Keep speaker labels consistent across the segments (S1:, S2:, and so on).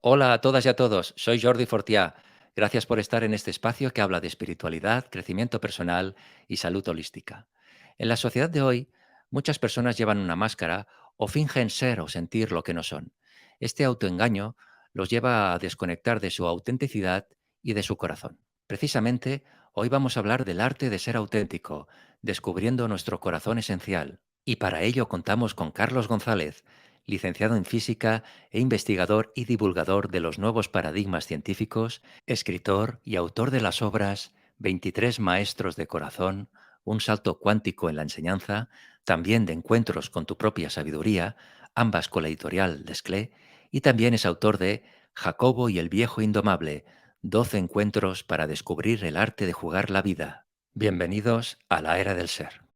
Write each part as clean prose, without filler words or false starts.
S1: Hola a todas y a todos, soy Jordi Fortià. Gracias por estar en este espacio que habla de espiritualidad, crecimiento personal y salud holística. En la sociedad de hoy, muchas personas llevan una máscara o fingen ser o sentir lo que no son. Este autoengaño los lleva a desconectar de su autenticidad y de su corazón. Precisamente, hoy vamos a hablar del arte de ser auténtico, descubriendo nuestro corazón esencial. Y para ello contamos con Carlos González, licenciado en física e investigador y divulgador de los nuevos paradigmas científicos, escritor y autor de las obras 23 Maestros de Corazón, un salto cuántico en la enseñanza, también de Encuentros con tu propia sabiduría, ambas con la editorial Desclé, y también es autor de Jacobo y el viejo indomable, 12 encuentros para descubrir el arte de jugar la vida. Bienvenidos a la era del ser.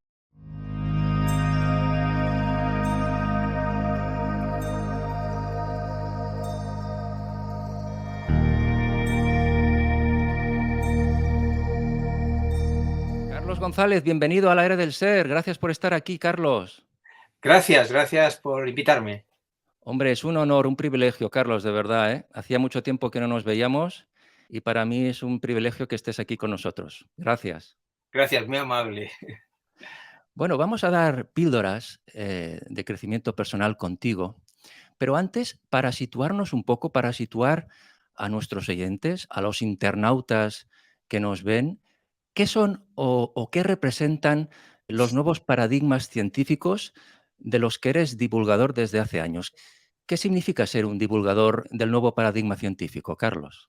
S1: Carlos González, bienvenido a la era del ser. Gracias por estar aquí, Carlos.
S2: Gracias por invitarme.
S1: Hombre, es un honor, un privilegio, Carlos, de verdad, ¿eh? Hacía mucho tiempo que no nos veíamos y para mí es un privilegio que estés aquí con nosotros. Gracias.
S2: Gracias, muy amable.
S1: Bueno, vamos a dar píldoras de crecimiento personal contigo, pero antes, para situarnos un poco, para situar a nuestros oyentes, a los internautas que nos ven, ¿qué son o qué representan los nuevos paradigmas científicos de los que eres divulgador desde hace años? ¿Qué significa ser un divulgador del nuevo paradigma científico, Carlos?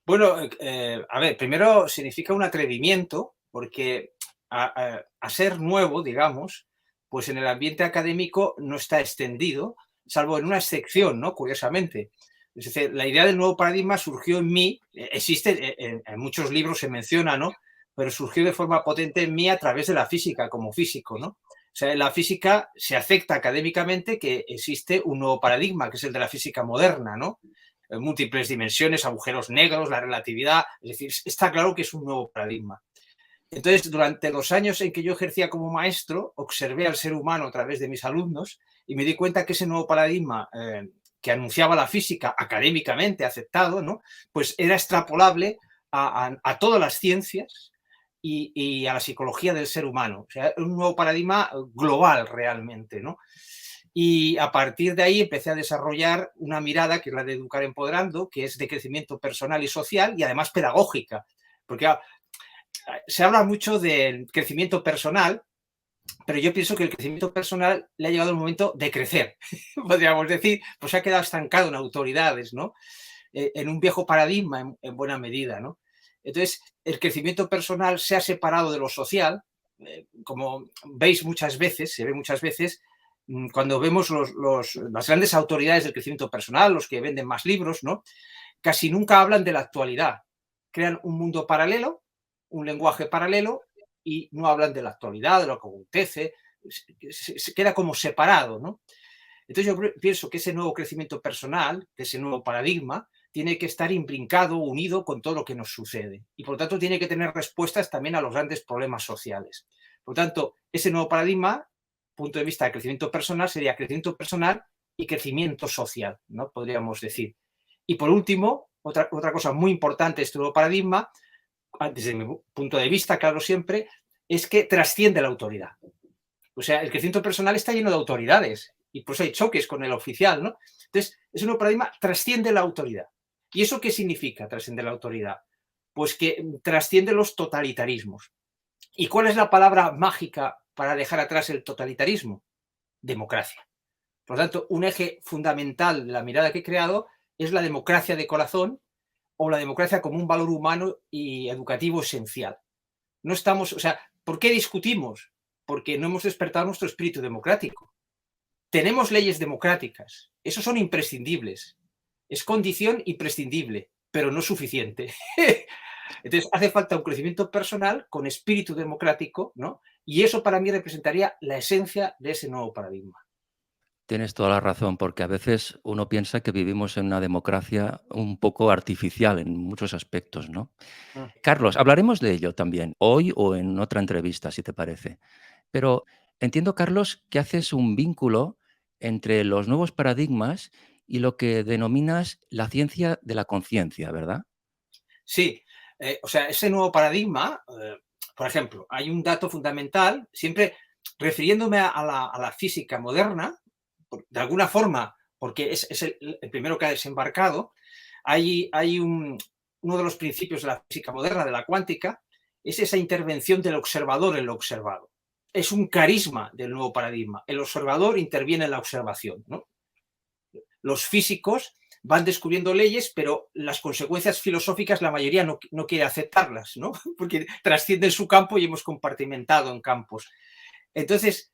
S2: Bueno, a ver, primero significa un atrevimiento, porque a ser nuevo, digamos, pues en el ambiente académico no está extendido, salvo en una sección, ¿no? Curiosamente. Es decir, la idea del nuevo paradigma surgió en mí, existe, en muchos libros se menciona, ¿no? Pero surgió de forma potente en mí a través de la física, como físico, ¿no? O sea, en la física se acepta académicamente que existe un nuevo paradigma, que es el de la física moderna, ¿no? Múltiples dimensiones, agujeros negros, la relatividad, es decir, está claro que es un nuevo paradigma. Entonces, durante los años en que yo ejercía como maestro, observé al ser humano a través de mis alumnos y me di cuenta que ese nuevo paradigma que anunciaba la física académicamente aceptado, ¿no? Pues era extrapolable a todas las ciencias y a la psicología del ser humano. O sea, un nuevo paradigma global realmente, ¿no? Y a partir de ahí empecé a desarrollar una mirada que es la de Educar Empoderando, que es de crecimiento personal y social y además pedagógica. Porque se habla mucho del crecimiento personal, pero yo pienso que el crecimiento personal le ha llegado el momento de crecer. Podríamos decir, pues se ha quedado estancado en autoridades, ¿no? En un viejo paradigma en buena medida, ¿no? Entonces, el crecimiento personal se ha separado de lo social, como veis muchas veces, se ve muchas veces, cuando vemos las grandes autoridades del crecimiento personal, los que venden más libros, ¿no? Casi nunca hablan de la actualidad. Crean un mundo paralelo, un lenguaje paralelo y no hablan de la actualidad, de lo que acontece, se queda como separado, ¿no? Entonces yo pienso que ese nuevo crecimiento personal, ese nuevo paradigma, tiene que estar imbrincado, unido con todo lo que nos sucede. Y por lo tanto tiene que tener respuestas también a los grandes problemas sociales. Por lo tanto, ese nuevo paradigma, punto de vista de crecimiento personal, sería crecimiento personal y crecimiento social, ¿no? Podríamos decir. Y por último, otra cosa muy importante de este nuevo paradigma, desde mi punto de vista, claro, siempre, es que trasciende la autoridad. O sea, el crecimiento personal está lleno de autoridades y por eso hay choques con el oficial, ¿no? Entonces, ese nuevo paradigma trasciende la autoridad. ¿Y eso qué significa trascender la autoridad? Pues que trasciende los totalitarismos. ¿Y cuál es la palabra mágica para dejar atrás el totalitarismo? Democracia. Por lo tanto, un eje fundamental de la mirada que he creado es la democracia de corazón o la democracia como un valor humano y educativo esencial. No estamos, o sea, ¿por qué discutimos? Porque no hemos despertado nuestro espíritu democrático. Tenemos leyes democráticas, esos son imprescindibles. Es condición imprescindible, pero no suficiente. Entonces, hace falta un crecimiento personal con espíritu democrático, ¿no? Y eso para mí representaría la esencia de ese nuevo paradigma.
S1: Tienes toda la razón, porque a veces uno piensa que vivimos en una democracia un poco artificial en muchos aspectos, ¿no?
S2: Mm.
S1: Carlos, hablaremos de ello también, hoy o en otra entrevista, si te parece. Pero entiendo, Carlos, que haces un vínculo entre los nuevos paradigmas y lo que denominas la ciencia de la conciencia, ¿verdad?
S2: Sí, o sea, ese nuevo paradigma, por ejemplo, hay un dato fundamental, siempre refiriéndome a la física moderna, de alguna forma, porque es el primero que ha desembarcado, hay uno de los principios de la física moderna, de la cuántica, es esa intervención del observador en lo observado. Es un carisma del nuevo paradigma. El observador interviene en la observación, ¿no? Los físicos van descubriendo leyes, pero las consecuencias filosóficas la mayoría no quiere aceptarlas, ¿no? Porque trascienden su campo y hemos compartimentado en campos. Entonces,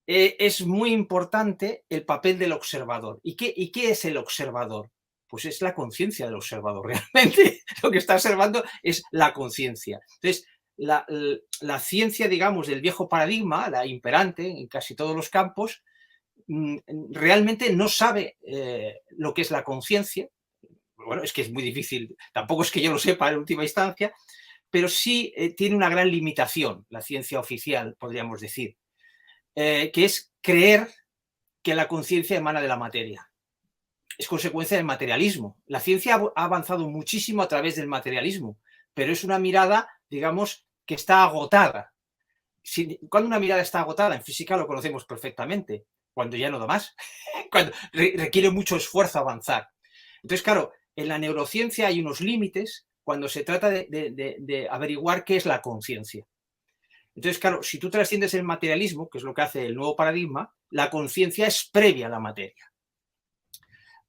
S2: es muy importante el papel del observador. ¿Y qué es el observador? Pues es la conciencia del observador. Realmente lo que está observando es la conciencia. Entonces, la ciencia, digamos, del viejo paradigma, la imperante en casi todos los campos, realmente no sabe lo que es la conciencia. Bueno, es que es muy difícil, tampoco es que yo lo sepa en última instancia, pero sí tiene una gran limitación, la ciencia oficial, podríamos decir, que es creer que la conciencia emana de la materia. Es consecuencia del materialismo. La ciencia ha avanzado muchísimo a través del materialismo, pero es una mirada, digamos, que está agotada. Cuando una mirada está agotada, en física lo conocemos perfectamente, cuando ya no da más, cuando requiere mucho esfuerzo avanzar. Entonces, claro, en la neurociencia hay unos límites cuando se trata de averiguar qué es la conciencia. Entonces, claro, si tú trasciendes el materialismo, que es lo que hace el nuevo paradigma, la conciencia es previa a la materia.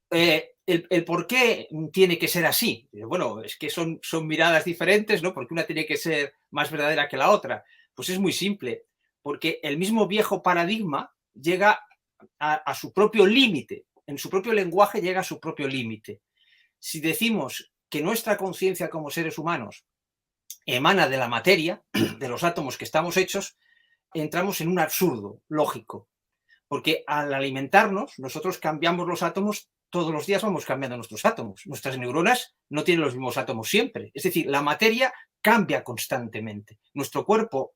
S2: El por qué tiene que ser así. Bueno, es que son miradas diferentes, ¿no? Porque una tiene que ser más verdadera que la otra. Pues es muy simple, porque el mismo viejo paradigma llega a su propio límite, en su propio lenguaje llega a su propio límite. Si decimos que nuestra conciencia como seres humanos emana de la materia, de los átomos que estamos hechos, entramos en un absurdo lógico, porque al alimentarnos, nosotros cambiamos los átomos, todos los días vamos cambiando nuestros átomos. Nuestras neuronas no tienen los mismos átomos siempre. Es decir, la materia cambia constantemente. Nuestro cuerpo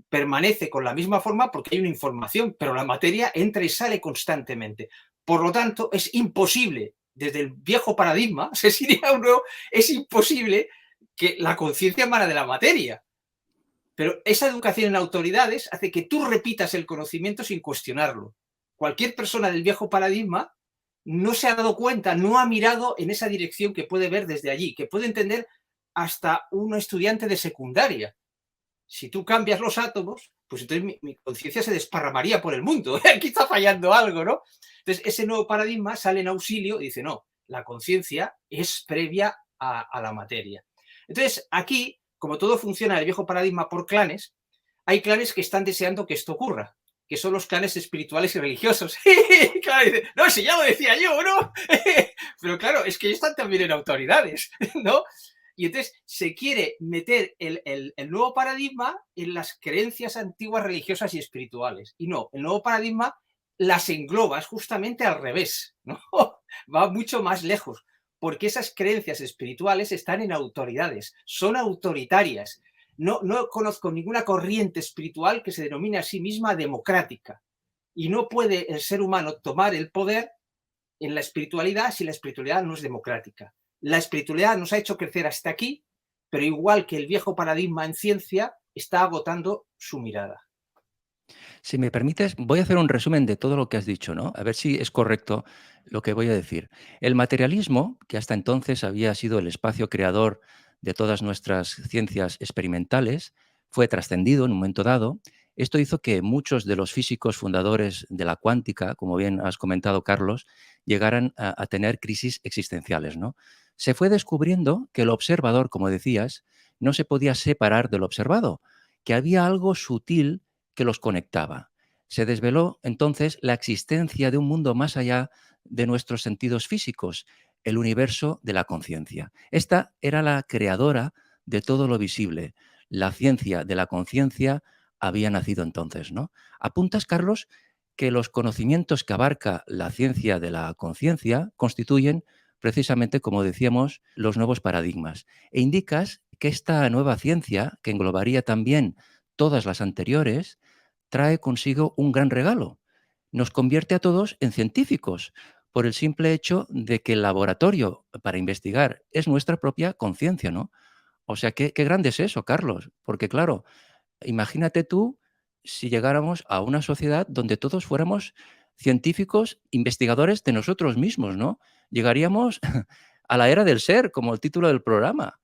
S2: permanece con la misma forma porque hay una información, pero la materia entra y sale constantemente. Por lo tanto, es imposible, desde el viejo paradigma, se sería un nuevo, es imposible que la conciencia emana de la materia. Pero esa educación en autoridades hace que tú repitas el conocimiento sin cuestionarlo. Cualquier persona del viejo paradigma no se ha dado cuenta, no ha mirado en esa dirección que puede ver desde allí, que puede entender hasta un estudiante de secundaria. Si tú cambias los átomos, pues entonces mi conciencia se desparramaría por el mundo. Aquí está fallando algo, ¿no? Entonces, ese nuevo paradigma sale en auxilio y dice, no, la conciencia es previa a la materia. Entonces, aquí, como todo funciona en el viejo paradigma por clanes, hay clanes que están deseando que esto ocurra, que son los clanes espirituales y religiosos. Claro, no, si ya lo decía yo, ¿no? Pero claro, es que ellos están también en autoridades, ¿no? Y entonces se quiere meter el nuevo paradigma en las creencias antiguas religiosas y espirituales. Y no, el nuevo paradigma las engloba, es justamente al revés, ¿no? Va mucho más lejos, porque esas creencias espirituales están en autoridades, son autoritarias. No conozco ninguna corriente espiritual que se denomine a sí misma democrática. Y no puede el ser humano tomar el poder en la espiritualidad si la espiritualidad no es democrática. La espiritualidad nos ha hecho crecer hasta aquí, pero igual que el viejo paradigma en ciencia, está agotando su mirada.
S1: Si me permites, voy a hacer un resumen de todo lo que has dicho, ¿no? A ver si es correcto lo que voy a decir. El materialismo, que hasta entonces había sido el espacio creador de todas nuestras ciencias experimentales, fue trascendido en un momento dado. Esto hizo que muchos de los físicos fundadores de la cuántica, como bien has comentado, Carlos, llegaran a tener crisis existenciales, ¿no? Se fue descubriendo que el observador, como decías, no se podía separar del observado, que había algo sutil que los conectaba. Se desveló entonces la existencia de un mundo más allá de nuestros sentidos físicos, el universo de la conciencia. Esta era la creadora de todo lo visible. La ciencia de la conciencia había nacido entonces, ¿no? Apuntas, Carlos, que los conocimientos que abarca la ciencia de la conciencia constituyen precisamente, como decíamos, los nuevos paradigmas. E indicas que esta nueva ciencia, que englobaría también todas las anteriores, trae consigo un gran regalo. Nos convierte a todos en científicos, por el simple hecho de que el laboratorio para investigar es nuestra propia conciencia, ¿no? O sea, qué grande es eso, Carlos, porque claro, imagínate tú si llegáramos a una sociedad donde todos fuéramos científicos, investigadores de nosotros mismos, ¿no? Llegaríamos a la era del ser, como el título del programa.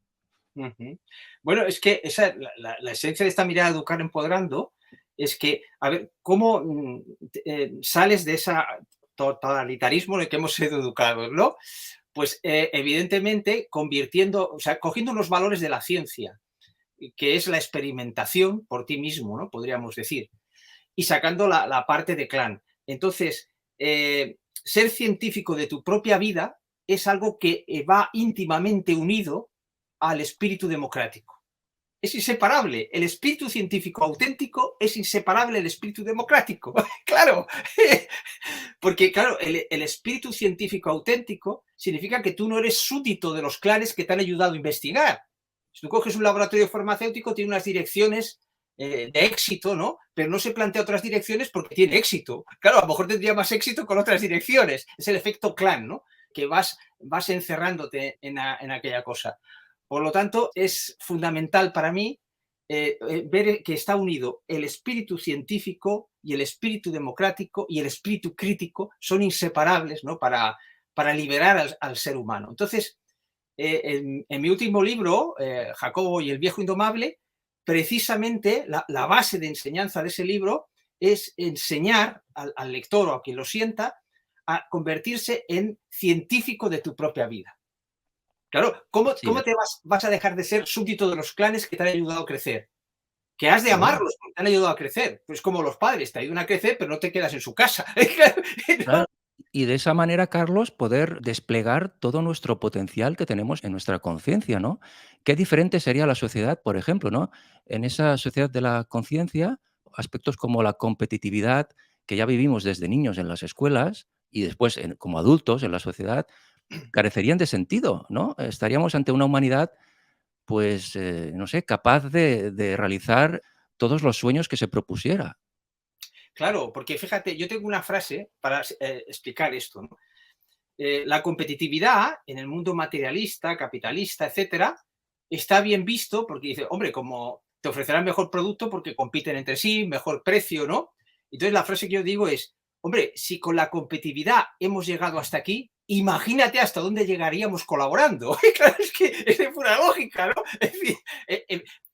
S2: Ujú. Bueno, es que esa, la esencia de esta mirada de educar empoderando es que, a ver, cómo sales de ese totalitarismo en el que hemos sido educados, ¿no? Pues evidentemente convirtiendo, o sea, cogiendo los valores de la ciencia, que es la experimentación por ti mismo, ¿no? Podríamos decir, y sacando la parte de clan. Entonces, ser científico de tu propia vida es algo que va íntimamente unido al espíritu democrático. Es inseparable. El espíritu científico auténtico es inseparable del espíritu democrático. Claro, porque claro, el espíritu científico auténtico significa que tú no eres súbdito de los clanes que te han ayudado a investigar. Si tú coges un laboratorio farmacéutico, tiene unas direcciones de éxito, ¿no? Pero no se plantea otras direcciones porque tiene éxito. Claro, a lo mejor tendría más éxito con otras direcciones. Es el efecto clan, ¿no? Que vas encerrándote en aquella cosa. Por lo tanto, es fundamental para mí ver que está unido el espíritu científico y el espíritu democrático y el espíritu crítico, son inseparables, ¿no? Para liberar al ser humano. Entonces, en mi último libro, Jacobo y el viejo indomable, precisamente la base de enseñanza de ese libro es enseñar al lector o a quien lo sienta a convertirse en científico de tu propia vida. Claro,
S1: Sí,
S2: ¿cómo te vas a dejar de ser súbdito de los clanes que te han ayudado a crecer? Que has de
S1: claro,
S2: amarlos porque te han ayudado a crecer. Pues como los padres, te ayudan a crecer, pero no te quedas en su casa.
S1: claro. Y de esa manera, Carlos, poder desplegar todo nuestro potencial que tenemos en nuestra conciencia, ¿no? Qué diferente sería la sociedad, por ejemplo, ¿no? En esa sociedad de la conciencia, aspectos como la competitividad, que ya vivimos desde niños en las escuelas y después como adultos en la sociedad, carecerían de sentido, ¿no? Estaríamos ante una humanidad, pues, no sé, capaz de realizar todos los sueños que se propusiera.
S2: Claro, porque fíjate, yo tengo una frase para explicar esto, ¿no? La competitividad en el mundo materialista, capitalista, etcétera, está bien visto porque dice, hombre, como te ofrecerán mejor producto porque compiten entre sí, mejor precio, ¿no? Entonces la frase que yo digo es, hombre, si con la competitividad hemos llegado hasta aquí, imagínate hasta dónde llegaríamos colaborando. Claro, es que es de pura lógica, ¿no? Es decir,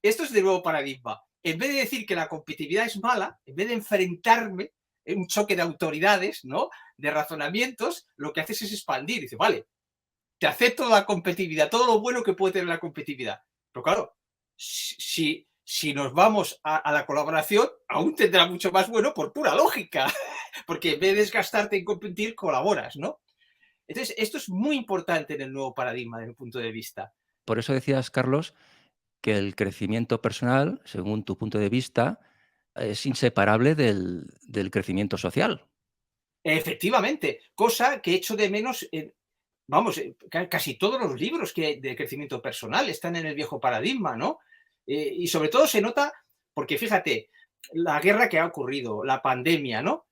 S2: esto es de nuevo paradigma. En vez de decir que la competitividad es mala, en vez de enfrentarme en un choque de autoridades, ¿no? De razonamientos, lo que haces es expandir. Dice, vale, te acepto la competitividad, todo lo bueno que puede tener la competitividad. Pero claro, si nos vamos a la colaboración, aún tendrá mucho más bueno por pura lógica, porque en vez de desgastarte en competir, colaboras, ¿no? Entonces, esto es muy importante en el nuevo paradigma, desde mi punto de vista.
S1: Por eso decías, Carlos, que el crecimiento personal, según tu punto de vista, es inseparable del crecimiento social.
S2: Efectivamente, cosa que echo de menos vamos, casi todos los libros de crecimiento personal están en el viejo paradigma, ¿no? Y sobre todo se nota, porque fíjate, la guerra que ha ocurrido, la pandemia, ¿no?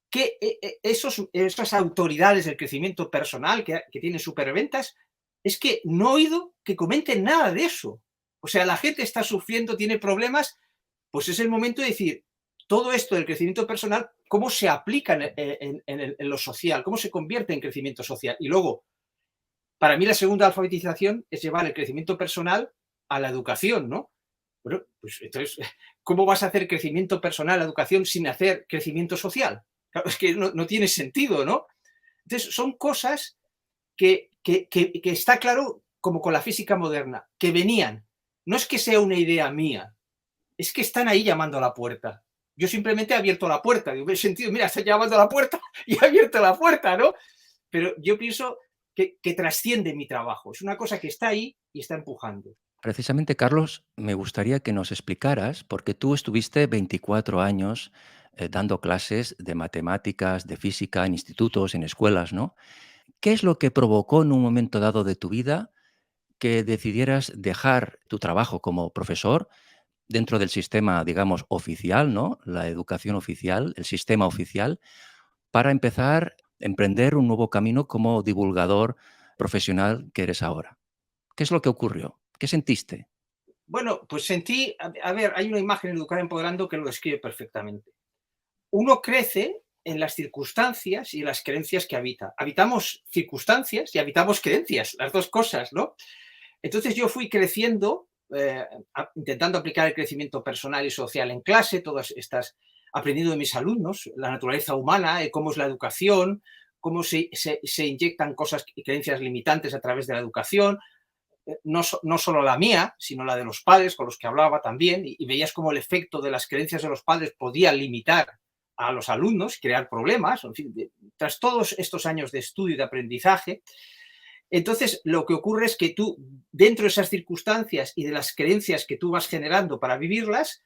S2: Que esas autoridades del crecimiento personal que tienen superventas, es que no he oído que comenten nada de eso. O sea, la gente está sufriendo, tiene problemas, pues es el momento de decir, todo esto del crecimiento personal, ¿cómo se aplica en lo social? ¿Cómo se convierte en crecimiento social? Y luego, para mí la segunda alfabetización es llevar el crecimiento personal a la educación, ¿no? Bueno, pues entonces, ¿cómo vas a hacer crecimiento personal, a la educación, sin hacer crecimiento social? Claro, es que no tiene sentido, ¿no? Entonces, son cosas que está claro, como con la física moderna, que venían. No es que sea una idea mía, es que están ahí llamando a la puerta. Yo simplemente he abierto la puerta, digo, he sentido, mira, está llamando a la puerta y he abierto la puerta, ¿no? Pero yo pienso que trasciende mi trabajo. Es una cosa que está ahí y está empujando.
S1: Precisamente, Carlos, me gustaría que nos explicaras, porque tú estuviste 24 años dando clases de matemáticas, de física, en institutos, en escuelas, ¿no? ¿Qué es lo que provocó en un momento dado de tu vida que decidieras dejar tu trabajo como profesor dentro del sistema, digamos, oficial, ¿no? La educación oficial, el sistema oficial, para empezar emprender un nuevo camino como divulgador profesional que eres ahora? ¿Qué es lo que ocurrió? ¿Qué sentiste?
S2: Bueno, pues sentí, a ver, hay una imagen en Educar Empoderando que lo describe perfectamente. Uno crece en las circunstancias y en las creencias que habita. Habitamos circunstancias y habitamos creencias, las dos cosas, ¿no? Entonces yo fui creciendo, intentando aplicar el crecimiento personal y social en clase, todas estas, aprendiendo de mis alumnos, la naturaleza humana, cómo es la educación, cómo se inyectan cosas y creencias limitantes a través de la educación, no solo la mía, sino la de los padres con los que hablaba también, y veías cómo el efecto de las creencias de los padres podía limitar a los alumnos, crear problemas, en fin, tras todos estos años de estudio y de aprendizaje. Entonces, lo que ocurre es que tú, dentro de esas circunstancias y de las creencias que tú vas generando para vivirlas,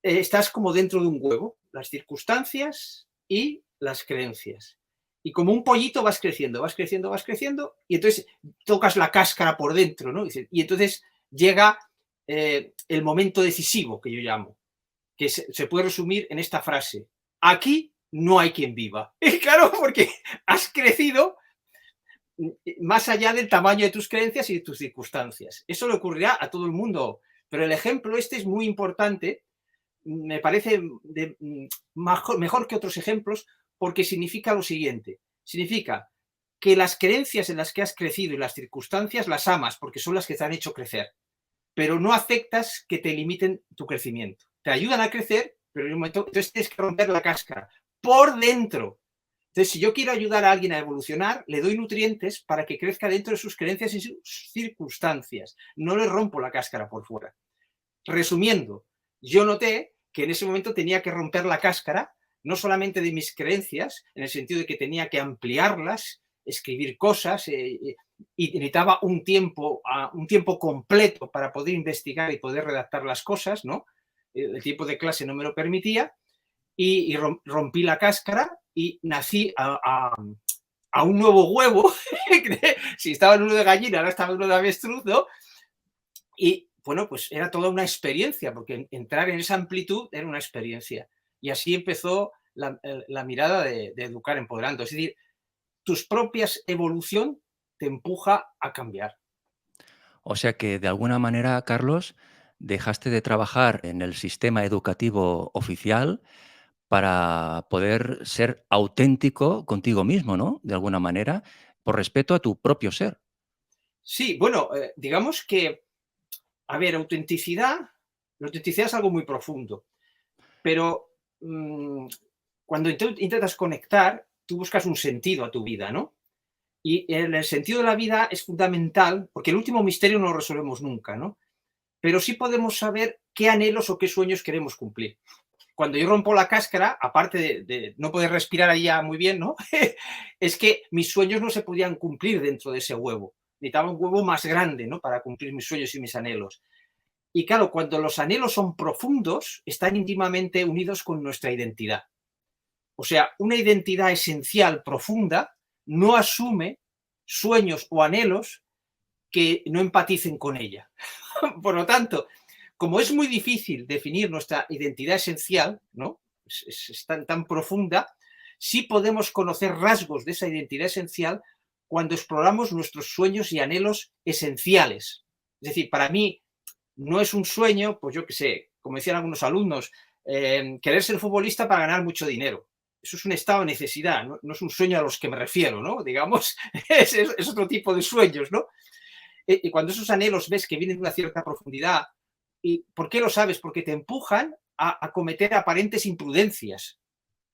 S2: estás como dentro de un huevo, las circunstancias y las creencias. Y como un pollito vas creciendo, vas creciendo, vas creciendo, y entonces tocas la cáscara por dentro, ¿no? Y entonces llega el momento decisivo, que yo llamo, que se puede resumir en esta frase: aquí no hay quien viva. Y claro, porque has crecido más allá del tamaño de tus creencias y de tus circunstancias. Eso le ocurrirá a todo el mundo, pero el ejemplo este es muy importante, me parece mejor que otros ejemplos, porque significa lo siguiente, significa que las creencias en las que has crecido y las circunstancias las amas porque son las que te han hecho crecer, pero no aceptas que te limiten tu crecimiento. Te ayudan a crecer, pero en un momento, entonces tienes que romper la cáscara por dentro. Entonces, si yo quiero ayudar a alguien a evolucionar, le doy nutrientes para que crezca dentro de sus creencias y sus circunstancias. No le rompo la cáscara por fuera. Resumiendo, yo noté que en ese momento tenía que romper la cáscara, no solamente de mis creencias, en el sentido de que tenía que ampliarlas, escribir cosas, y necesitaba un tiempo completo para poder investigar y poder redactar las cosas, ¿no? El tiempo de clase no me lo permitía, y rompí la cáscara y nací a un nuevo huevo. Si estaba en uno de gallina, ahora estaba en uno de avestruz, ¿no? Y bueno, pues era toda una experiencia, porque entrar en esa amplitud era una experiencia. Y así empezó la mirada de Educar Empoderando. Es decir, tus propias evolución te empuja a cambiar.
S1: O sea que, de alguna manera, Carlos, dejaste de trabajar en el sistema educativo oficial para poder ser auténtico contigo mismo, ¿no? De alguna manera, por respeto a tu propio ser.
S2: Sí, bueno, digamos que, a ver, la autenticidad es algo muy profundo, pero cuando intentas conectar, tú buscas un sentido a tu vida, ¿no? Y el sentido de la vida es fundamental, porque el último misterio no lo resolvemos nunca, ¿no? Pero sí podemos saber qué anhelos o qué sueños queremos cumplir. Cuando yo rompo la cáscara, aparte de no poder respirar ahí ya muy bien, ¿no? Es que mis sueños no se podían cumplir dentro de ese huevo. Necesitaba un huevo más grande, ¿no? Para cumplir mis sueños y mis anhelos. Y claro, cuando los anhelos son profundos, están íntimamente unidos con nuestra identidad. O sea, una identidad esencial, profunda, no asume sueños o anhelos que no empaticen con ella. Por lo tanto, como es muy difícil definir nuestra identidad esencial, ¿no? Es tan profunda, sí podemos conocer rasgos de esa identidad esencial cuando exploramos nuestros sueños y anhelos esenciales. Es decir, para mí no es un sueño, pues yo qué sé, como decían algunos alumnos, querer ser futbolista para ganar mucho dinero. Eso es un estado de necesidad, no es un sueño a los que me refiero, ¿no? Digamos, es otro tipo de sueños, ¿no? Y cuando esos anhelos ves que vienen de una cierta profundidad, ¿y por qué lo sabes? Porque te empujan a cometer aparentes imprudencias.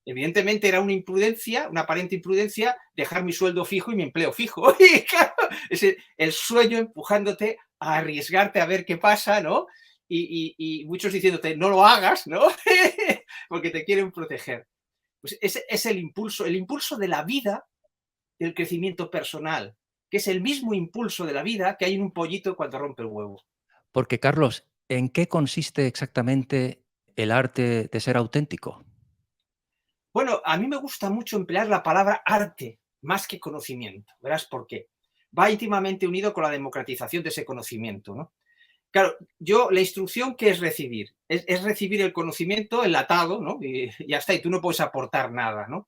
S2: Evidentemente era una imprudencia, una aparente imprudencia, dejar mi sueldo fijo y mi empleo fijo. Y claro, es el sueño empujándote a arriesgarte a ver qué pasa, ¿no? Y muchos diciéndote, no lo hagas, ¿no? Porque te quieren proteger. Pues ese es el impulso de la vida, del crecimiento personal, que es el mismo impulso de la vida que hay en un pollito cuando rompe el huevo.
S1: Porque, Carlos, ¿en qué consiste exactamente el arte de ser auténtico?
S2: Bueno, a mí me gusta mucho emplear la palabra arte más que conocimiento. Verás por qué. Va íntimamente unido con la democratización de ese conocimiento, ¿no? Claro, la instrucción, ¿qué es recibir? Es recibir el conocimiento enlatado, ¿no? Y ya está, y tú no puedes aportar nada, ¿no?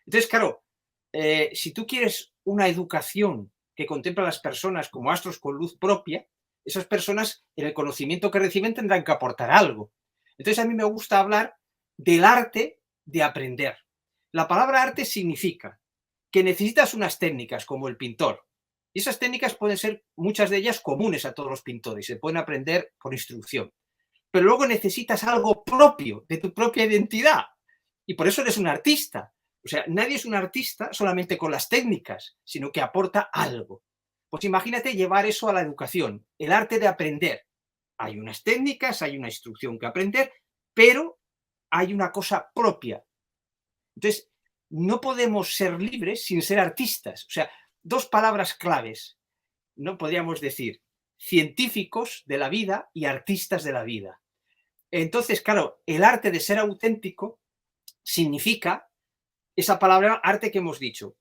S2: Entonces, claro, si tú quieres una educación que contempla a las personas como astros con luz propia, esas personas en el conocimiento que reciben tendrán que aportar algo. Entonces a mí me gusta hablar del arte de aprender. La palabra arte significa que necesitas unas técnicas como el pintor. Y esas técnicas pueden ser, muchas de ellas, comunes a todos los pintores, se pueden aprender por instrucción. Pero luego necesitas algo propio, de tu propia identidad. Y por eso eres un artista. O sea, nadie es un artista solamente con las técnicas, sino que aporta algo. Pues imagínate llevar eso a la educación, el arte de aprender. Hay unas técnicas, hay una instrucción que aprender, pero hay una cosa propia. Entonces, no podemos ser libres sin ser artistas. O sea, dos palabras claves, no podríamos decir científicos de la vida y artistas de la vida. Entonces, claro, el arte de ser auténtico significa esa palabra arte que hemos dicho,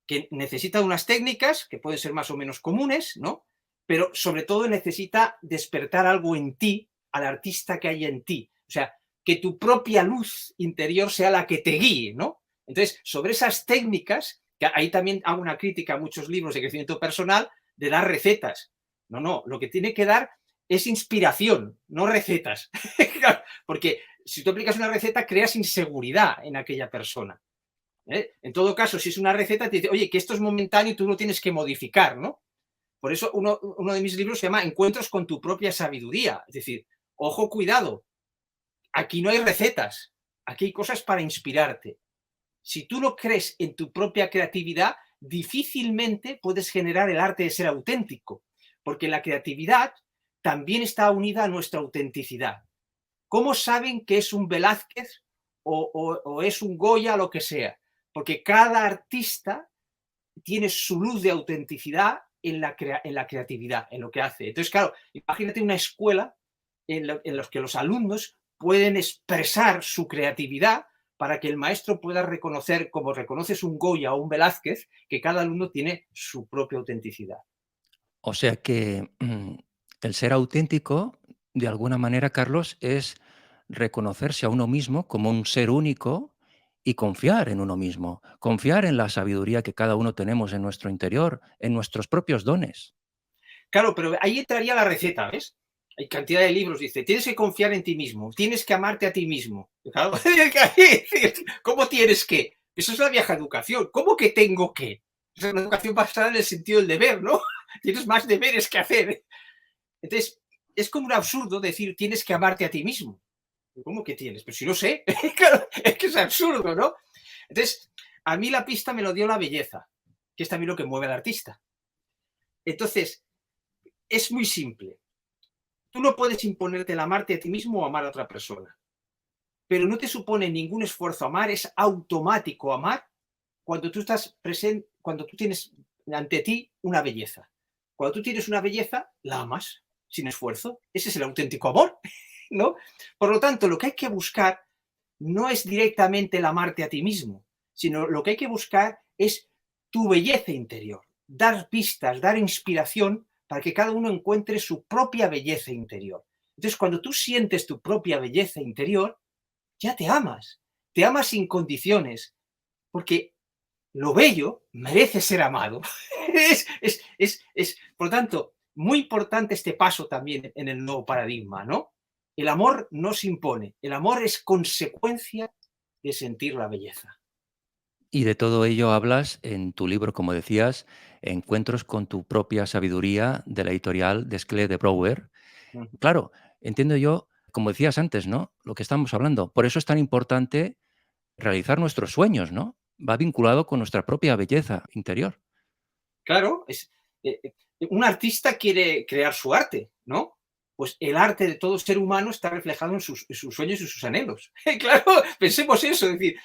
S2: que necesita unas técnicas que pueden ser más o menos comunes, ¿no? Pero sobre todo necesita despertar algo en ti, al artista que hay en ti. O sea, que tu propia luz interior sea la que te guíe, ¿no? Entonces, sobre esas técnicas, que ahí también hago una crítica a muchos libros de crecimiento personal, de dar recetas. No, no, lo que tiene que dar es inspiración, no recetas. Porque si tú aplicas una receta, creas inseguridad en aquella persona. En todo caso, si es una receta, te dice, oye, que esto es momentáneo y tú lo tienes que modificar, ¿no? Por eso uno de mis libros se llama Encuentros con tu propia sabiduría. Es decir, ojo, cuidado, aquí no hay recetas, aquí hay cosas para inspirarte. Si tú no crees en tu propia creatividad, difícilmente puedes generar el arte de ser auténtico, porque la creatividad también está unida a nuestra autenticidad. ¿Cómo saben que es un Velázquez o es un Goya, lo que sea? Porque cada artista tiene su luz de autenticidad en la creatividad, en lo que hace. Entonces, claro, imagínate una escuela en la que los alumnos pueden expresar su creatividad para que el maestro pueda reconocer, como reconoces un Goya o un Velázquez, que cada alumno tiene su propia autenticidad.
S1: O sea que el ser auténtico, de alguna manera, Carlos, es reconocerse a uno mismo como un ser único y confiar en uno mismo, confiar en la sabiduría que cada uno tenemos en nuestro interior, en nuestros propios dones.
S2: Claro, pero ahí entraría la receta, ¿ves? Hay cantidad de libros, dice, tienes que confiar en ti mismo, tienes que amarte a ti mismo. Claro, ¿cómo tienes que? Eso es la vieja educación. ¿Cómo que tengo que? Es una educación basada en el sentido del deber, ¿no? Tienes más deberes que hacer. Entonces, es como un absurdo decir tienes que amarte a ti mismo. ¿Cómo que tienes? Pero si no sé. Claro, es que es absurdo, ¿no? Entonces, a mí la pista me lo dio la belleza, que es también lo que mueve al artista. Entonces, es muy simple. Tú no puedes imponerte el amarte a ti mismo o amar a otra persona, pero no te supone ningún esfuerzo amar, es automático amar cuando tú estás presente, cuando tú tienes ante ti una belleza. Cuando tú tienes una belleza, la amas sin esfuerzo. Ese es el auténtico amor, ¿no? Por lo tanto, lo que hay que buscar no es directamente el amarte a ti mismo, sino lo que hay que buscar es tu belleza interior, dar pistas, dar inspiración para que cada uno encuentre su propia belleza interior. Entonces, cuando tú sientes tu propia belleza interior, ya te amas sin condiciones, porque lo bello merece ser amado. Por lo tanto, muy importante este paso también en el nuevo paradigma, ¿no? El amor no se impone, el amor es consecuencia de sentir la belleza.
S1: Y de todo ello hablas en tu libro, como decías, Encuentros con tu propia sabiduría, de la editorial Desclés de Brouwer.
S2: Ujú.
S1: Claro, entiendo yo, como decías antes, ¿no? Lo que estamos hablando. Por eso es tan importante realizar nuestros sueños, ¿no? Va vinculado con nuestra propia belleza interior.
S2: Claro, un artista quiere crear su arte, ¿no? Pues el arte de todo ser humano está reflejado en sus sueños y sus anhelos. Claro, pensemos eso, es decir,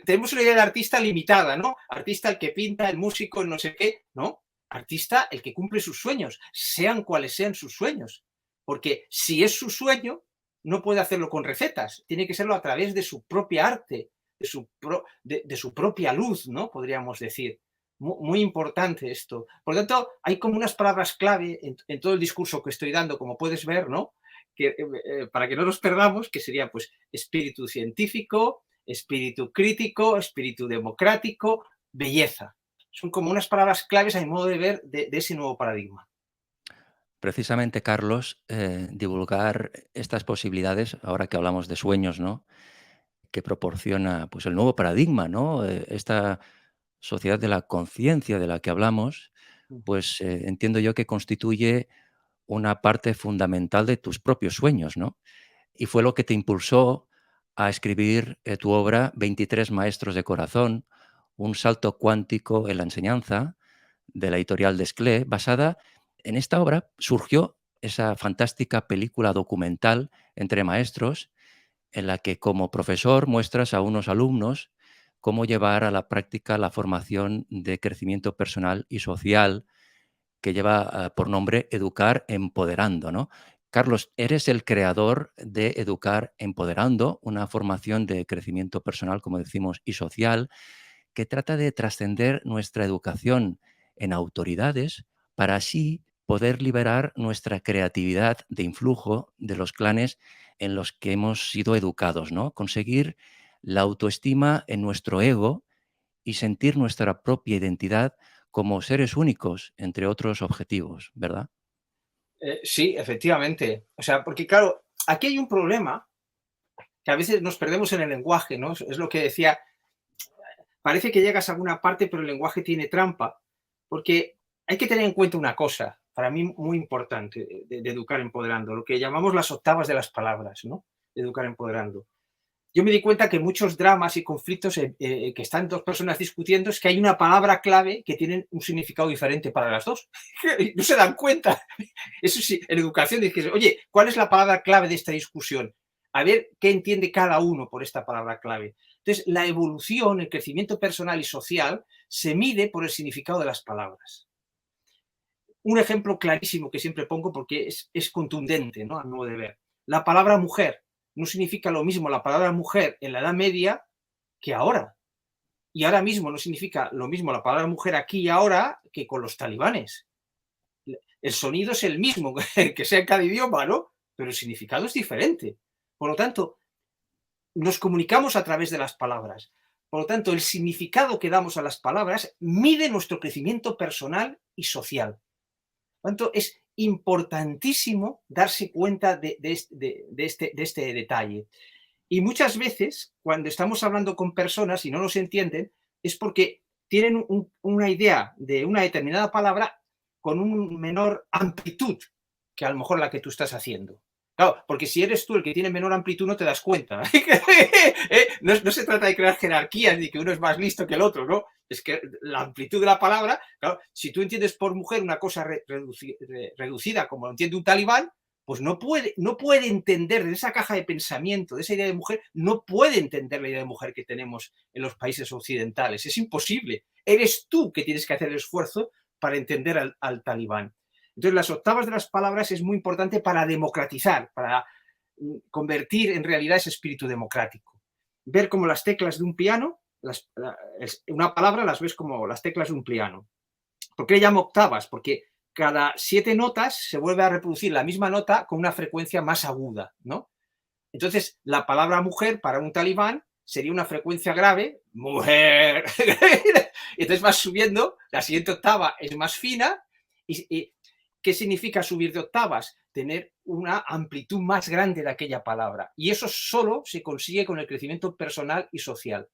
S2: tenemos una idea de artista limitada, ¿no? Artista el que pinta, el músico, el no sé qué, ¿no? Artista el que cumple sus sueños, sean cuales sean sus sueños. Porque si es su sueño, no puede hacerlo con recetas, tiene que serlo a través de su propia arte, de su propia luz, ¿no? Podríamos decir. Muy importante esto. Por lo tanto, hay como unas palabras clave en todo el discurso que estoy dando, como puedes ver, ¿no? Que, para que no nos perdamos, que sería pues espíritu científico, espíritu crítico, espíritu democrático, belleza. Son como unas palabras claves a mi modo de ver de ese nuevo paradigma.
S1: Precisamente, Carlos, divulgar estas posibilidades, ahora que hablamos de sueños, ¿no? Que proporciona pues el nuevo paradigma, ¿no? Esta sociedad de la conciencia de la que hablamos, pues entiendo yo que constituye una parte fundamental de tus propios sueños, ¿no? Y fue lo que te impulsó a escribir tu obra 23 maestros de corazón, un salto cuántico en la enseñanza, de la editorial Desclée. Basada en esta obra surgió esa fantástica película documental Entre Maestros, en la que como profesor muestras a unos alumnos cómo llevar a la práctica la formación de crecimiento personal y social que lleva por nombre Educar Empoderando, ¿no? Carlos, eres el creador de Educar Empoderando, una formación de crecimiento personal, como decimos, y social, que trata de trascender nuestra educación en autoridades para así poder liberar nuestra creatividad de influjo de los clanes en los que hemos sido educados, ¿no? Conseguir la autoestima en nuestro ego y sentir nuestra propia identidad como seres únicos, entre otros objetivos, ¿verdad?
S2: Sí, efectivamente. O sea, porque claro, aquí hay un problema que a veces nos perdemos en el lenguaje, ¿no? Es lo que decía, parece que llegas a alguna parte, pero el lenguaje tiene trampa, porque hay que tener en cuenta una cosa, para mí muy importante, de educar empoderando, lo que llamamos las octavas de las palabras, ¿no? De educar empoderando. Yo me di cuenta que muchos dramas y conflictos que están dos personas discutiendo es que hay una palabra clave que tienen un significado diferente para las dos. No se dan cuenta. Eso sí, en educación dices, oye, ¿cuál es la palabra clave de esta discusión? A ver qué entiende cada uno por esta palabra clave. Entonces, la evolución, el crecimiento personal y social se mide por el significado de las palabras. Un ejemplo clarísimo que siempre pongo porque es contundente, ¿no? A mi modo de ver. La palabra mujer no significa lo mismo la palabra mujer en la Edad Media que ahora. Y ahora mismo no significa lo mismo la palabra mujer aquí y ahora que con los talibanes. El sonido es el mismo, que sea en cada idioma, ¿no? Pero el significado es diferente. Por lo tanto, nos comunicamos a través de las palabras. Por lo tanto, el significado que damos a las palabras mide nuestro crecimiento personal y social. Por lo tanto, es importantísimo darse cuenta de este detalle. Y muchas veces, cuando estamos hablando con personas y no nos entienden, es porque tienen una idea de una determinada palabra con una menor amplitud que a lo mejor la que tú estás haciendo. Claro, porque si eres tú el que tiene menor amplitud no te das cuenta. No se trata de crear jerarquías ni que uno es más listo que el otro, ¿no? Es que la amplitud de la palabra, claro, si tú entiendes por mujer una cosa reducida como lo entiende un talibán, pues no puede entender de esa caja de pensamiento, de esa idea de mujer, no puede entender la idea de mujer que tenemos en los países occidentales. Es imposible. Eres tú que tienes que hacer el esfuerzo para entender al talibán. Entonces, las octavas de las palabras es muy importante para democratizar, para convertir en realidad ese espíritu democrático. Ver como las teclas de un piano, una palabra las ves como las teclas de un piano. ¿Por qué le llamo octavas? Porque cada 7 notas se vuelve a reproducir la misma nota con una frecuencia más aguda, ¿no? Entonces, la palabra mujer para un talibán sería una frecuencia grave, mujer. Entonces vas subiendo, la siguiente octava es más fina. Y ¿qué significa subir de octavas? Tener una amplitud más grande de aquella palabra. Y eso solo se consigue con el crecimiento personal y social.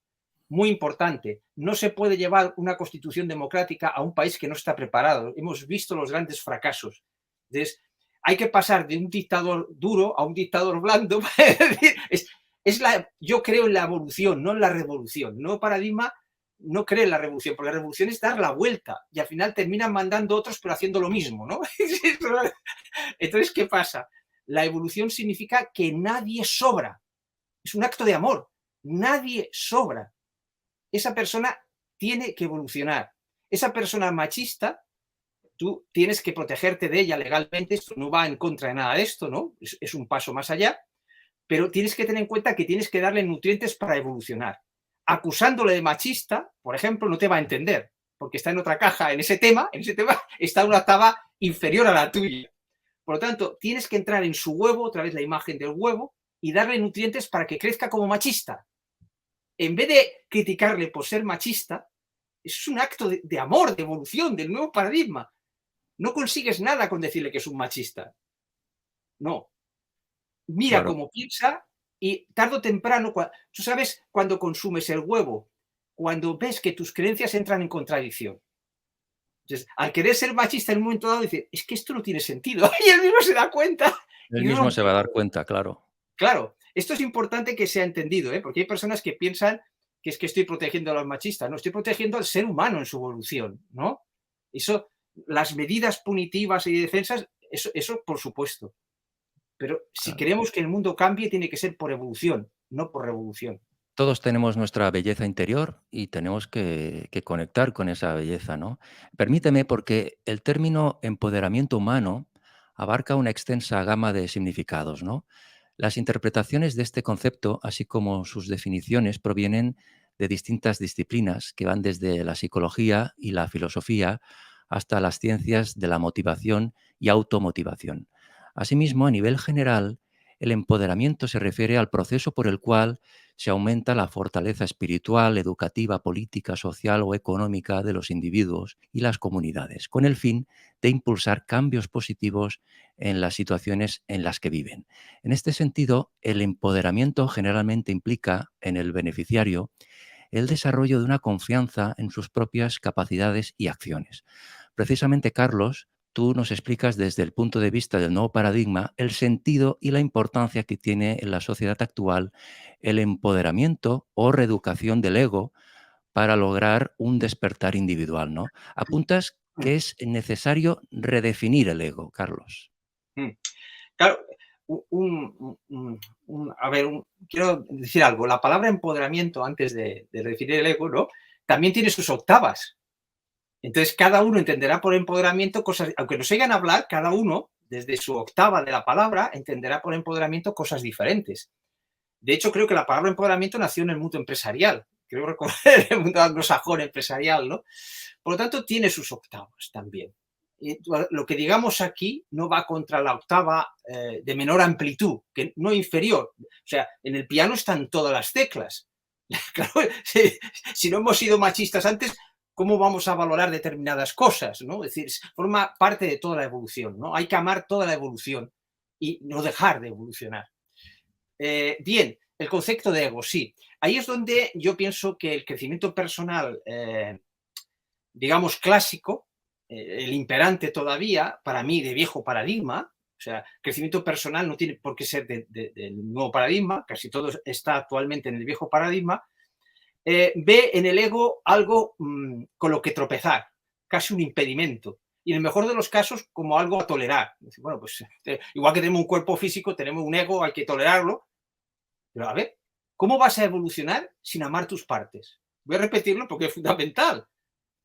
S2: Muy importante, no se puede llevar una constitución democrática a un país que no está preparado. Hemos visto los grandes fracasos. Entonces, hay que pasar de un dictador duro a un dictador blando. Yo creo en la evolución, no en la revolución. No paradigma, no cree en la revolución, porque la revolución es dar la vuelta y al final terminan mandando otros pero haciendo lo mismo, ¿no? Entonces, ¿qué pasa? La evolución significa que nadie sobra. Es un acto de amor. Nadie sobra. Esa persona tiene que evolucionar. Esa persona machista, tú tienes que protegerte de ella legalmente, esto no va en contra de nada de esto, ¿no? Es un paso más allá, pero tienes que tener en cuenta que tienes que darle nutrientes para evolucionar. Acusándole de machista, por ejemplo, no te va a entender, porque está en otra caja, en ese tema está una octava inferior a la tuya. Por lo tanto, tienes que entrar en su huevo, otra vez la imagen del huevo, y darle nutrientes para que crezca como machista. En vez de criticarle por ser machista, Es un acto de amor, de evolución, del nuevo paradigma. No consigues nada con decirle que es un machista. No. Mira
S1: Claro,
S2: cómo piensa y tarde o temprano, tú sabes cuando consumes el huevo, cuando ves que tus creencias entran en contradicción. Entonces, al querer ser machista en un momento dado, dice, es que esto no tiene sentido. Y él mismo se da cuenta
S1: él
S2: y
S1: mismo se
S2: rompe
S1: va a dar
S2: todo.
S1: cuenta, claro.
S2: Claro, esto es importante que sea entendido, ¿eh? Porque hay personas que piensan que es que estoy protegiendo a los machistas. No, estoy protegiendo al ser humano en su evolución, ¿no? Eso, las medidas punitivas y defensas, eso por supuesto. Pero si
S1: Claro.
S2: queremos que el mundo cambie, tiene que ser por evolución, no por revolución.
S1: Todos tenemos nuestra belleza interior y tenemos que conectar con esa belleza, ¿no? Permíteme, porque el término empoderamiento humano abarca una extensa gama de significados, ¿no? Las interpretaciones de este concepto, así como sus definiciones, provienen de distintas disciplinas que van desde la psicología y la filosofía hasta las ciencias de la motivación y automotivación. Asimismo, a nivel general, el empoderamiento se refiere al proceso por el cual se aumenta la fortaleza espiritual, educativa, política, social o económica de los individuos y las comunidades, con el fin de impulsar cambios positivos en las situaciones en las que viven. En este sentido, el empoderamiento generalmente implica en el beneficiario el desarrollo de una confianza en sus propias capacidades y acciones. Precisamente, Carlos, tú nos explicas desde el punto de vista del nuevo paradigma el sentido y la importancia que tiene en la sociedad actual el empoderamiento o reeducación del ego para lograr un despertar individual, ¿no? Apuntas que es necesario redefinir el ego, Carlos.
S2: Mm. Claro, a ver, quiero decir algo. La palabra empoderamiento, antes de definir el ego, ¿no? También tiene sus octavas. Entonces, cada uno entenderá por empoderamiento cosas, aunque nos oigan hablar, cada uno, desde su octava de la palabra, entenderá por empoderamiento cosas diferentes. De hecho, creo que la palabra empoderamiento nació en el mundo empresarial. Creo recordar el mundo anglosajón empresarial, ¿no? Por lo tanto, tiene sus octavas también. Y lo que digamos aquí no va contra la octava de menor amplitud, que no inferior. O sea, en el piano están todas las teclas. Claro, si no hemos sido machistas antes, ¿cómo vamos a valorar determinadas cosas? ¿no? Es decir, forma parte de toda la evolución. ¿no? Hay que amar toda la evolución y no dejar de evolucionar. Bien, el concepto de ego, sí. Ahí es donde yo pienso que el crecimiento personal, digamos, clásico, el imperante todavía, para mí, de viejo paradigma, o sea, crecimiento personal no tiene por qué ser del nuevo paradigma, casi todo está actualmente en el viejo paradigma, ve en el ego algo con lo que tropezar, casi un impedimento. Y en el mejor de los casos, como algo a tolerar. Bueno, pues igual que tenemos un cuerpo físico, tenemos un ego, hay que tolerarlo, pero a ver, ¿cómo vas a evolucionar sin amar tus partes? Voy a repetirlo porque es fundamental.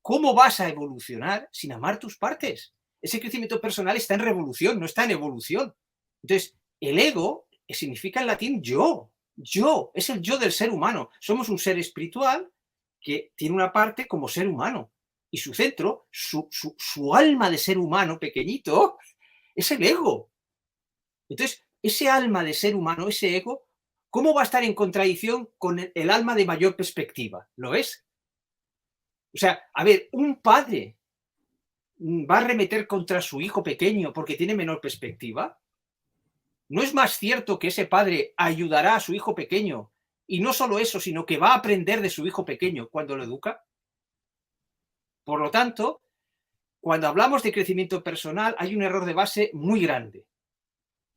S2: ¿Cómo vas a evolucionar sin amar tus partes? Ese crecimiento personal está en revolución, no está en evolución. Entonces, el ego significa en latín yo. Yo, es el yo del ser humano. Somos un ser espiritual que tiene una parte como ser humano. Y su centro, su alma de ser humano pequeñito, es el ego. Entonces, ese alma de ser humano, ese ego, ¿cómo va a estar en contradicción con el alma de mayor perspectiva? ¿Lo es? O sea, a ver, un padre va a arremeter contra su hijo pequeño porque tiene menor perspectiva. ¿No es más cierto que ese padre ayudará a su hijo pequeño y no solo eso, sino que va a aprender de su hijo pequeño cuando lo educa? Por lo tanto, cuando hablamos de crecimiento personal hay un error de base muy grande.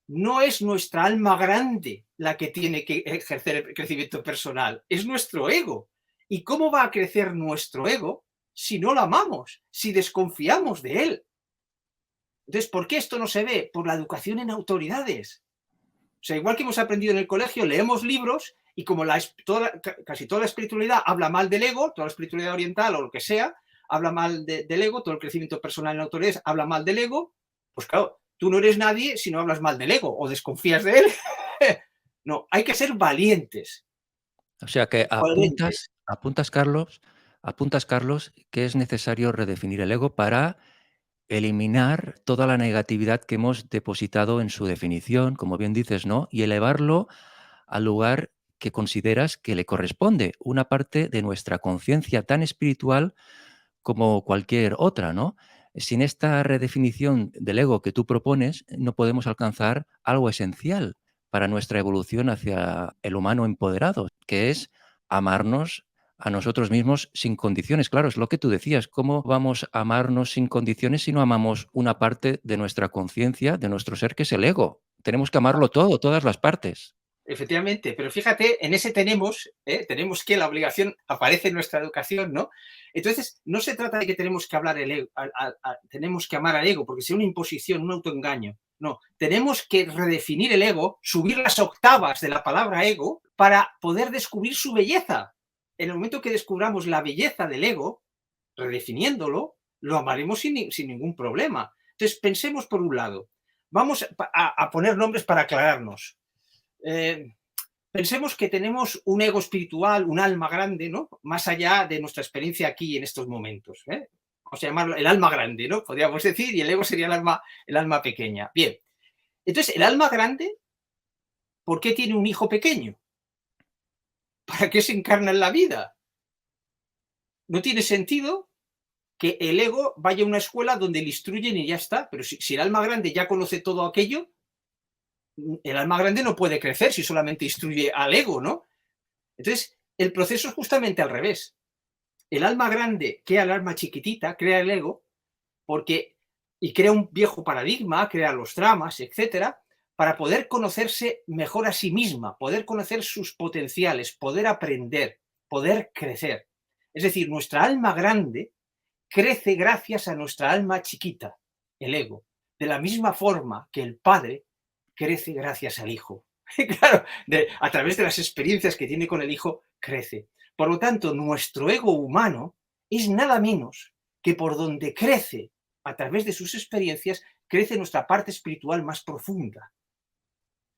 S2: No es nuestra alma grande la que tiene que ejercer el crecimiento personal, es nuestro ego. ¿Y cómo va a crecer nuestro ego si no lo amamos, si desconfiamos de él? Entonces, ¿por qué esto no se ve? Por la educación en autoridades. O sea, igual que hemos aprendido en el colegio, leemos libros y como casi toda la espiritualidad habla mal del ego, toda la espiritualidad oriental o lo que sea, habla mal del ego, todo el crecimiento personal en autoridades habla mal del ego, pues claro, tú no eres nadie si no hablas mal del ego o desconfías de él. No, hay que ser valientes,
S1: O sea que
S2: coherentes.
S1: apuntas, Carlos, que es necesario redefinir el ego para eliminar toda la negatividad que hemos depositado en su definición, como bien dices, ¿no? Y elevarlo al lugar que consideras que le corresponde, una parte de nuestra conciencia tan espiritual como cualquier otra, ¿no? Sin esta redefinición del ego que tú propones, no podemos alcanzar algo esencial para nuestra evolución hacia el humano empoderado, que es amarnos a nosotros mismos sin condiciones. Claro, es lo que tú decías, ¿cómo vamos a amarnos sin condiciones si no amamos una parte de nuestra conciencia, de nuestro ser, que es el ego? Tenemos que amarlo todo, todas las partes.
S2: Efectivamente, pero fíjate, en ese tenemos que la obligación aparece en nuestra educación, ¿no? Entonces, no se trata de que tenemos que hablar el ego, tenemos que amar al ego, porque sea una imposición, un autoengaño. No, tenemos que redefinir el ego, subir las octavas de la palabra ego para poder descubrir su belleza. En el momento que descubramos la belleza del ego, redefiniéndolo, lo amaremos sin ningún problema. Entonces, pensemos por un lado, vamos a poner nombres para aclararnos. Eh, Pensemos que tenemos un ego espiritual, un alma grande, ¿no? Más allá de nuestra experiencia aquí en estos momentos. Vamos a llamarlo el alma grande, ¿no? Podríamos decir, y el ego sería el alma pequeña. Bien, entonces el alma grande, ¿por qué tiene un hijo pequeño? ¿Para qué se encarna en la vida? No tiene sentido que el ego vaya a una escuela donde le instruyen y ya está. Pero si el alma grande ya conoce todo aquello, el alma grande no puede crecer si solamente instruye al ego, ¿no? Entonces, el proceso es justamente al revés. El alma grande crea el alma chiquitita, crea el ego, porque y crea un viejo paradigma, crea los dramas, etcétera, para poder conocerse mejor a sí misma, poder conocer sus potenciales, poder aprender, poder crecer. Es decir, nuestra alma grande crece gracias a nuestra alma chiquita, el ego, de la misma forma que el padre crece gracias al hijo. Claro, a través de las experiencias que tiene con el hijo, crece. Por lo tanto, nuestro ego humano es nada menos que por donde crece, a través de sus experiencias, crece nuestra parte espiritual más profunda.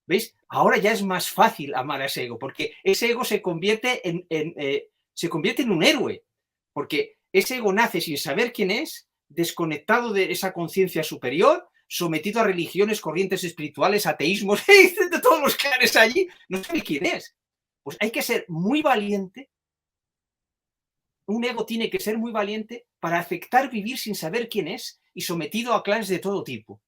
S2: ¿Veis? Ahora ya es más fácil amar a ese ego, porque ese ego se convierte en un héroe, porque ese ego nace sin saber quién es, desconectado de esa conciencia superior, sometido a religiones, corrientes espirituales, ateísmos, de todos los clanes allí, no sabe quién es. Pues hay que ser muy valiente, un ego tiene que ser muy valiente para aceptar vivir sin saber quién es y sometido a clanes de todo tipo.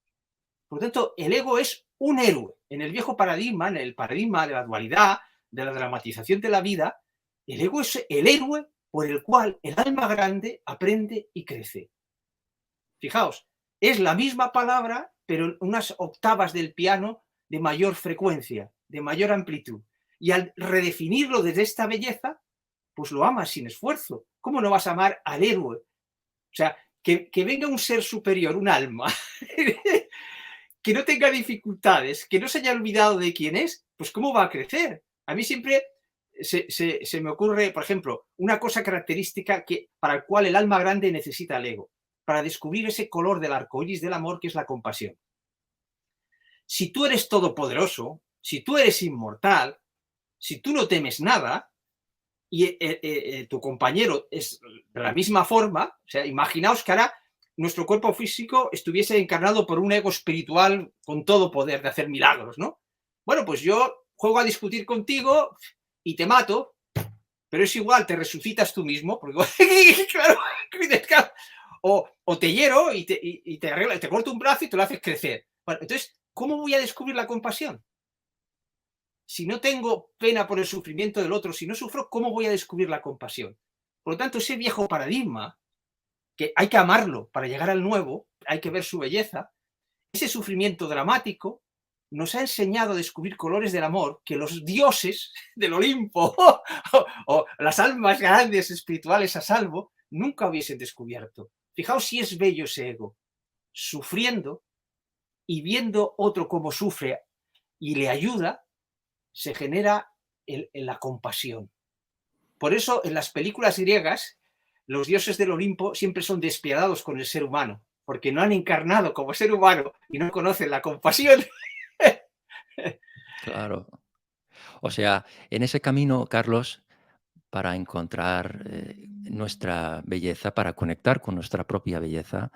S2: Por lo tanto, el ego es un héroe. En el viejo paradigma, en el paradigma de la dualidad, de la dramatización de la vida, el ego es el héroe por el cual el alma grande aprende y crece. Fijaos, es la misma palabra, pero en unas octavas del piano de mayor frecuencia, de mayor amplitud. Y al redefinirlo desde esta belleza, pues lo amas sin esfuerzo. ¿Cómo no vas a amar al héroe? O sea, que venga un ser superior, un alma, que no tenga dificultades, que no se haya olvidado de quién es, pues ¿cómo va a crecer? A mí siempre se me ocurre, por ejemplo, una cosa característica para la cual el alma grande necesita el ego, para descubrir ese color del arco iris del amor que es la compasión. Si tú eres todopoderoso, si tú eres inmortal, si tú no temes nada, y tu compañero es de la misma forma, o sea, imaginaos que ahora nuestro cuerpo físico estuviese encarnado por un ego espiritual con todo poder de hacer milagros, ¿no? Bueno, pues yo juego a discutir contigo y te mato, pero es igual, te resucitas tú mismo, porque claro, o te hiero y te arregla, te corto un brazo y te lo haces crecer. Bueno, entonces, ¿cómo voy a descubrir la compasión? Si no tengo pena por el sufrimiento del otro, si no sufro, ¿cómo voy a descubrir la compasión? Por lo tanto, ese viejo paradigma, que hay que amarlo para llegar al nuevo, hay que ver su belleza, ese sufrimiento dramático nos ha enseñado a descubrir colores del amor que los dioses del Olimpo o las almas grandes espirituales a salvo nunca hubiesen descubierto. Fijaos si es bello ese ego, sufriendo y viendo otro cómo sufre y le ayuda, se genera la compasión. Por eso en las películas griegas, los dioses del Olimpo siempre son despiadados con el ser humano, porque no han encarnado como ser humano y no conocen la compasión.
S1: Claro. O sea, en ese camino, Carlos, para encontrar nuestra belleza, para conectar con nuestra propia belleza,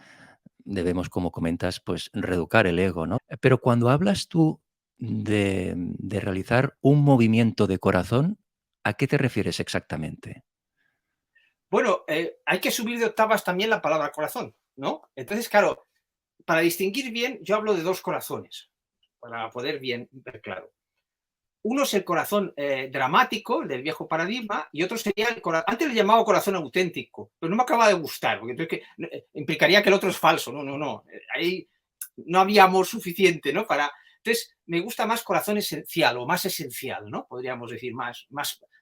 S1: debemos, como comentas, pues reeducar el ego, ¿no? Pero cuando hablas tú de realizar un movimiento de corazón, ¿a qué te refieres exactamente?
S2: Bueno, hay que subir de octavas también la palabra corazón, ¿no? Entonces, claro, para distinguir bien, yo hablo de dos corazones, para poder bien ver claro. Uno es el corazón dramático, el del viejo paradigma, y otro sería el corazón, antes le llamaba corazón auténtico, pero no me acaba de gustar, porque entonces implicaría que el otro es falso. No, no, no. Ahí no había amor suficiente, ¿no? Entonces, me gusta más corazón esencial o más esencial, ¿no? Podríamos decir, más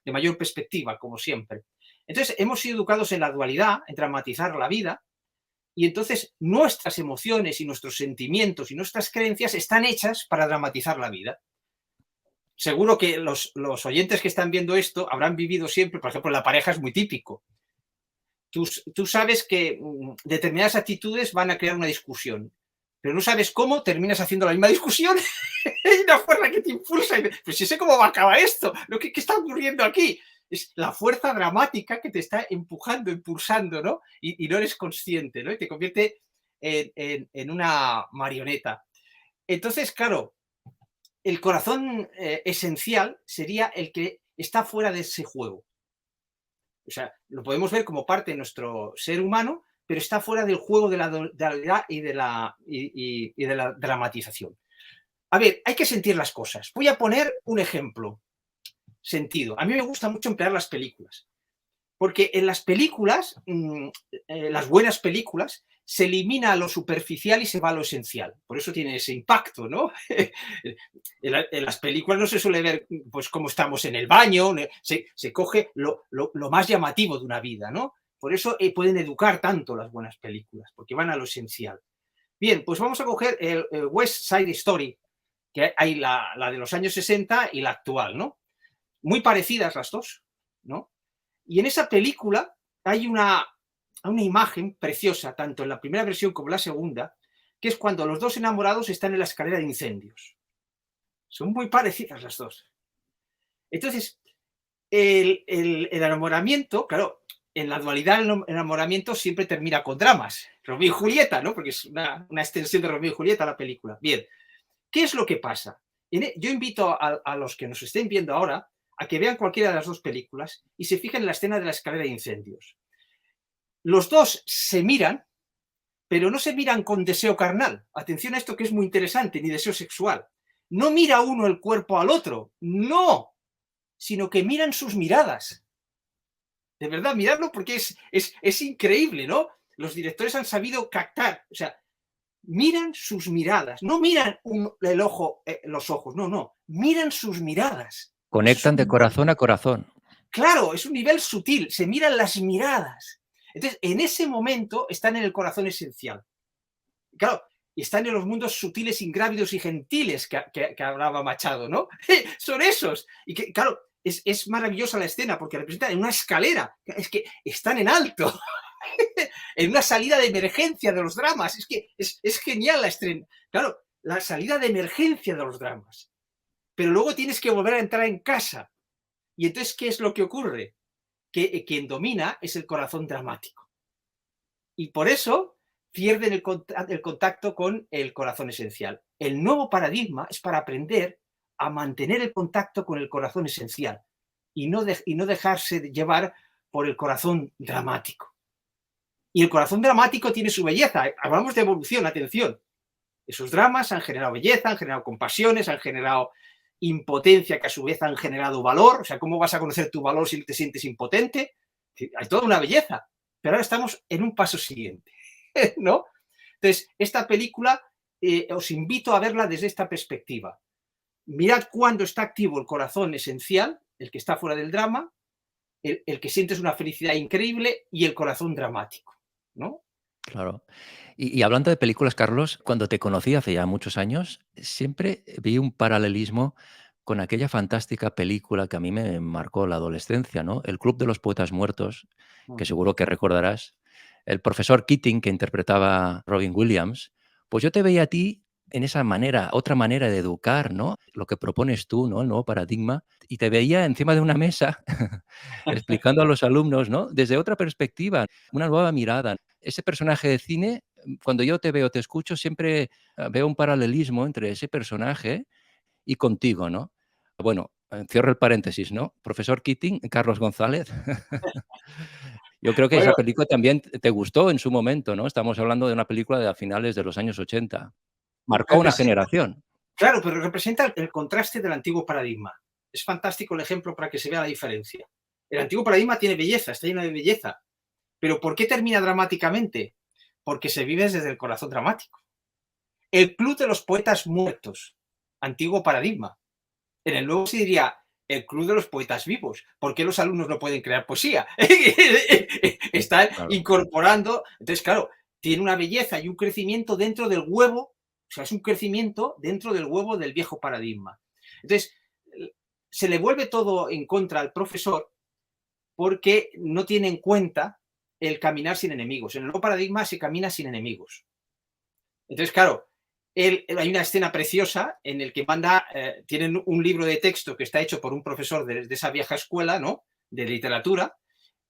S2: de mayor perspectiva, como siempre. Entonces, hemos sido educados en la dualidad, en dramatizar la vida, y entonces nuestras emociones y nuestros sentimientos y nuestras creencias están hechas para dramatizar la vida. Seguro que los oyentes que están viendo esto habrán vivido siempre, por ejemplo, la pareja es muy típico. Tú sabes que determinadas actitudes van a crear una discusión, pero no sabes cómo, terminas haciendo la misma discusión. Hay una fuerza que te impulsa y dices, pues si sé cómo va a acabar esto, ¿qué está ocurriendo aquí? Es la fuerza dramática que te está empujando, impulsando, ¿no? Y no eres consciente, ¿no? Y te convierte en una marioneta. Entonces, claro, el corazón esencial sería el que está fuera de ese juego. O sea, lo podemos ver como parte de nuestro ser humano, pero está fuera del juego de la dualidad y de la dramatización. A ver, hay que sentir las cosas. Voy a poner un ejemplo sentido. A mí me gusta mucho emplear las películas. Porque en las películas, las buenas películas, se elimina lo superficial y se va a lo esencial. Por eso tiene ese impacto, ¿no? En las películas no se suele ver pues cómo estamos en el baño, se coge lo más llamativo de una vida, ¿no? Por eso pueden educar tanto las buenas películas, porque van a lo esencial. Bien, pues vamos a coger el West Side Story, que hay la de los años 60 y la actual, ¿no? Muy parecidas las dos, ¿no? Y en esa película hay una imagen preciosa, tanto en la primera versión como en la segunda, que es cuando los dos enamorados están en la escalera de incendios. Son muy parecidas las dos. Entonces, el enamoramiento, claro, en la dualidad el enamoramiento siempre termina con dramas. Romeo y Julieta, ¿no? Porque es una extensión de Romeo y Julieta la película. Bien, ¿qué es lo que pasa? Yo invito a los que nos estén viendo ahora a que vean cualquiera de las dos películas y se fijen en la escena de la escalera de incendios. Los dos se miran, pero no se miran con deseo carnal. Atención a esto que es muy interesante, ni deseo sexual. No mira uno el cuerpo al otro, no, sino que miran sus miradas. De verdad, miradlo porque es increíble, ¿no? Los directores han sabido captar, o sea, miran sus miradas, no miran el ojo, los ojos, no, no, miran sus miradas. Eso es
S1: Conectan de corazón a corazón.
S2: claro, es un nivel sutil, se miran las miradas. Entonces, en ese momento están en el corazón esencial. Claro, y están en los mundos sutiles, ingrávidos y gentiles que hablaba Machado, ¿no? Son esos. Y que, claro, es maravillosa la escena porque representan en una escalera, es que están en alto, en una salida de emergencia de los dramas. Es que es genial la estrena. Claro, la salida de emergencia de los dramas. Pero luego tienes que volver a entrar en casa. Y entonces, ¿qué es lo que ocurre? Que quien domina es el corazón dramático. Y por eso pierden el contacto con el corazón esencial. El nuevo paradigma es para aprender a mantener el contacto con el corazón esencial y no dejarse llevar por el corazón dramático. Y el corazón dramático tiene su belleza. Hablamos de evolución, atención. Esos dramas han generado belleza, han generado compasiones, han generado impotencia que a su vez han generado valor. O sea, ¿cómo vas a conocer tu valor si te sientes impotente? Hay toda una belleza. Pero ahora estamos en un paso siguiente, ¿no? Entonces, esta película os invito a verla desde esta perspectiva. Mirad cuándo está activo el corazón esencial, el que está fuera del drama, el que sientes una felicidad increíble y el corazón dramático, ¿no?
S1: Claro. Y hablando de películas, Carlos, cuando te conocí hace ya muchos años, siempre vi un paralelismo con aquella fantástica película que a mí me marcó la adolescencia, ¿no? El Club de los Poetas Muertos, que
S2: Ujú.
S1: seguro que recordarás. El profesor Keating, que interpretaba Robin Williams, pues yo te veía a ti en esa manera, otra manera de educar, ¿no? Lo que propones tú, ¿no? El nuevo paradigma. Y te veía encima de una mesa explicando a los alumnos, ¿no? Desde otra perspectiva, una nueva mirada. Ese personaje de cine, cuando yo te veo, te escucho, siempre veo un paralelismo entre ese personaje y contigo, ¿no? Bueno, cierro el paréntesis, ¿no? Profesor Keating, Carlos González. Yo creo que
S2: Bueno,
S1: esa película también te gustó en su momento, ¿no? Estamos hablando de una película de a finales de los años 80. Marcó una
S2: representa,
S1: generación.
S2: claro, pero representa el contraste del antiguo paradigma. Es fantástico el ejemplo para que se vea la diferencia. El antiguo paradigma tiene belleza, está lleno de belleza. Pero ¿por qué termina dramáticamente? Porque se vive desde el corazón dramático. El Club de los Poetas Muertos, antiguo paradigma. En el nuevo se diría el Club de los Poetas Vivos. ¿Por qué los alumnos no pueden crear poesía? Están
S1: Claro.
S2: incorporando. Entonces, claro, tiene una belleza y un crecimiento dentro del huevo. O sea, es un crecimiento dentro del huevo del viejo paradigma. Entonces, se le vuelve todo en contra al profesor porque no tiene en cuenta el caminar sin enemigos. En el nuevo paradigma se camina sin enemigos. Entonces, claro, hay una escena preciosa en el que tienen un libro de texto que está hecho por un profesor de esa vieja escuela, ¿no? De literatura,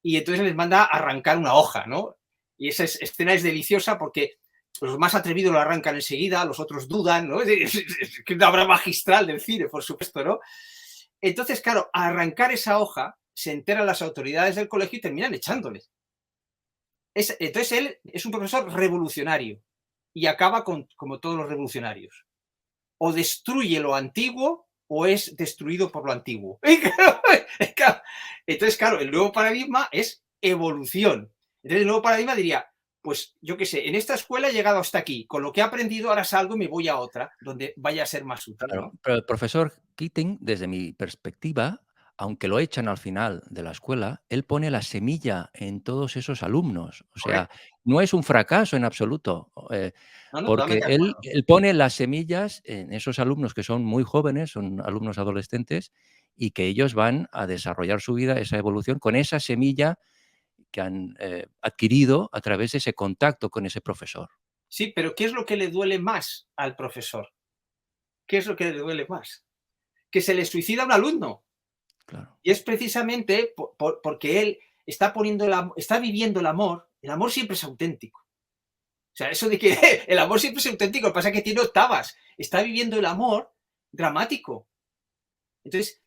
S2: y entonces les manda a arrancar una hoja, ¿no? Y esa escena es deliciosa porque los más atrevidos lo arrancan enseguida, los otros dudan, ¿no? Es una obra magistral del cine, por supuesto, ¿no? Entonces, claro, a arrancar esa hoja se enteran las autoridades del colegio y terminan echándoles. Entonces él es un profesor revolucionario y acaba como todos los revolucionarios. O destruye lo antiguo o es destruido por lo antiguo. Entonces, claro, el nuevo paradigma es evolución. Entonces, el nuevo paradigma diría, pues yo qué sé, en esta escuela he llegado hasta aquí, con lo que he aprendido ahora salgo y me voy a otra, donde vaya a ser más útil,
S1: Claro,
S2: ¿no?
S1: pero el profesor Keating, desde mi perspectiva, aunque lo echan al final de la escuela, él pone la semilla en todos esos alumnos. O sea,
S2: Correcto.
S1: no es un fracaso en absoluto,
S2: No, no,
S1: porque
S2: totalmente de
S1: él,
S2: acuerdo.
S1: él pone las semillas en esos alumnos que son muy jóvenes, son alumnos adolescentes, y que ellos van a desarrollar su vida, esa evolución, con esa semilla que han adquirido a través de ese contacto con ese profesor.
S2: Sí, pero ¿qué es lo que le duele más al profesor? ¿Qué es lo que le duele más? Que se le suicida un alumno.
S1: Claro,
S2: Y es precisamente porque él está viviendo el amor. El amor siempre es auténtico. O sea, eso de que el amor siempre es auténtico, lo que pasa es que tiene octavas. Está viviendo el amor dramático. Entonces,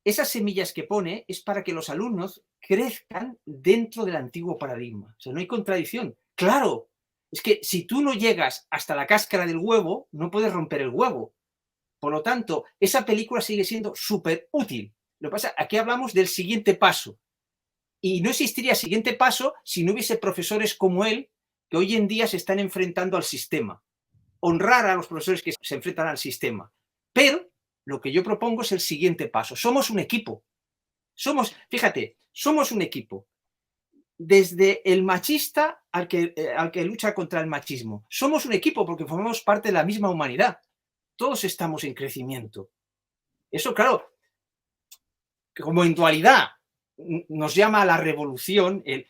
S2: esas semillas que pone es para que los alumnos crezcan dentro del antiguo paradigma. O sea, no hay contradicción. Claro, es que si tú no llegas hasta la cáscara del huevo, no puedes romper el huevo. Por lo tanto, esa película sigue siendo súper útil. Lo que pasa, aquí hablamos del siguiente paso. Y no existiría siguiente paso si no hubiese profesores como él que hoy en día se están enfrentando al sistema. Honrar a los profesores que se enfrentan al sistema. Pero lo que yo propongo es el siguiente paso. Somos un equipo. Fíjate, somos un equipo. Desde el machista al que lucha contra el machismo. Somos un equipo porque formamos parte de la misma humanidad. Todos estamos en crecimiento. Eso, claro, como en dualidad nos llama a la revolución, el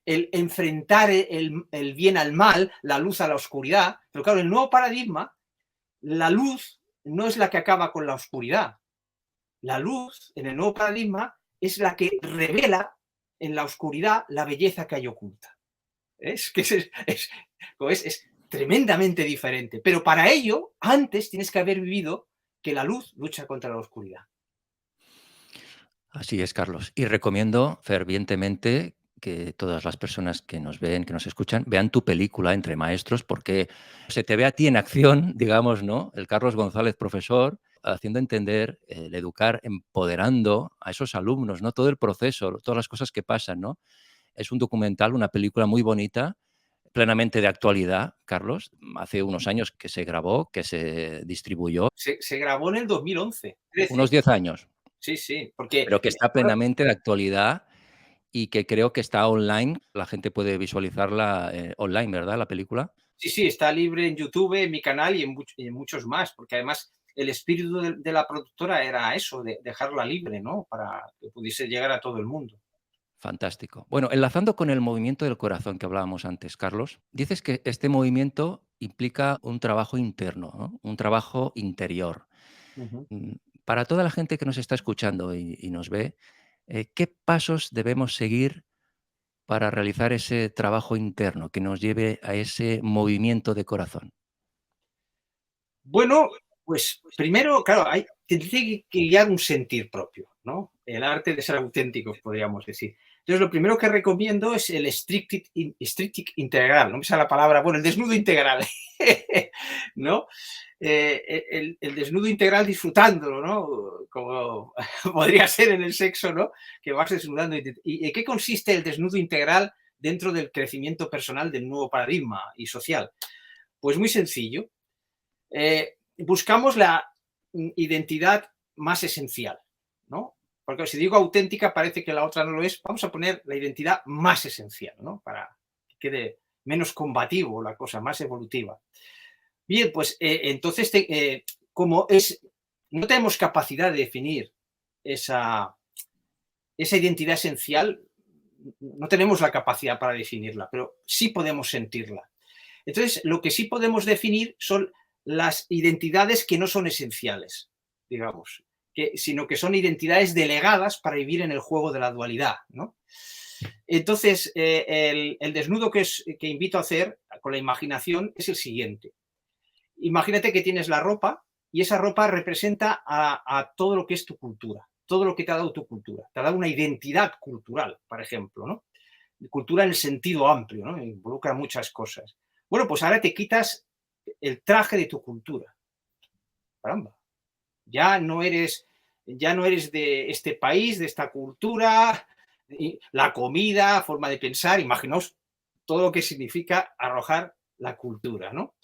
S2: enfrentar el bien al mal, la luz a la oscuridad, pero claro, el nuevo paradigma, la luz no es la que acaba con la oscuridad. La luz en el nuevo paradigma es la que revela en la oscuridad la belleza que hay oculta. Es tremendamente diferente. Pero para ello, antes tienes que haber vivido que la luz lucha contra la oscuridad.
S1: así es, Carlos. Y recomiendo fervientemente que todas las personas que nos ven, que nos escuchan, vean tu película Entre Maestros, porque se te ve a ti en acción, digamos, ¿no? El Carlos González, profesor, haciendo entender, el educar, empoderando a esos alumnos, ¿no? Todo el proceso, todas las cosas que pasan, ¿no? Es un documental, una película muy bonita, plenamente de actualidad, Carlos. Hace unos años que se grabó, que se distribuyó,
S2: Se grabó en el 2011, 13.
S1: unos 10 años,
S2: Sí, sí, porque
S1: pero que está plenamente de actualidad y que creo que está online. La gente puede visualizarla, online, ¿verdad? La película.
S2: sí, sí, está libre en YouTube, en mi canal y en muchos más, porque además el espíritu de la productora era eso, de dejarla libre, ¿no? Para que pudiese llegar a todo el mundo.
S1: Fantástico. Bueno, enlazando con el movimiento del corazón que hablábamos antes, Carlos, dices que este movimiento implica un trabajo interno, ¿no? Un trabajo interior.
S2: Ujú.
S1: Mm, Para toda la gente que nos está escuchando y nos ve, ¿qué pasos debemos seguir para realizar ese trabajo interno que nos lleve a ese movimiento de corazón?
S2: Bueno, Pues primero, claro, te tiene que guiar un sentir propio, ¿no? El arte de ser auténticos, podríamos decir. Entonces, lo primero que recomiendo es el striptease integral, no me sale la palabra, bueno, el desnudo integral, ¿no? El desnudo integral disfrutándolo, ¿no? Como podría ser en el sexo, ¿no? Que vas desnudando. ¿Y en qué consiste el desnudo integral dentro del crecimiento personal del nuevo paradigma y social? Pues muy sencillo. Buscamos la identidad más esencial, ¿no? Porque si digo auténtica parece que la otra no lo es. Vamos a poner la identidad más esencial, ¿no? Para que quede menos combativo la cosa, más evolutiva. Bien, pues entonces, como no tenemos capacidad de definir esa identidad esencial, no tenemos la capacidad para definirla, pero sí podemos sentirla. Entonces, lo que sí podemos definir son las identidades que no son esenciales, digamos, sino que son identidades delegadas para vivir en el juego de la dualidad, ¿no? Entonces, el desnudo que invito a hacer con la imaginación es el siguiente. Imagínate que tienes la ropa y esa ropa representa a todo lo que es tu cultura, todo lo que te ha dado tu cultura. Te ha dado una identidad cultural, por ejemplo, ¿no? Cultura en el sentido amplio, ¿no? Involucra muchas cosas. Bueno, pues ahora te quitas el traje de tu cultura. Caramba. Ya no eres de este país, de esta cultura, la comida, forma de pensar, imaginaos todo lo que significa arrojar la cultura, ¿no?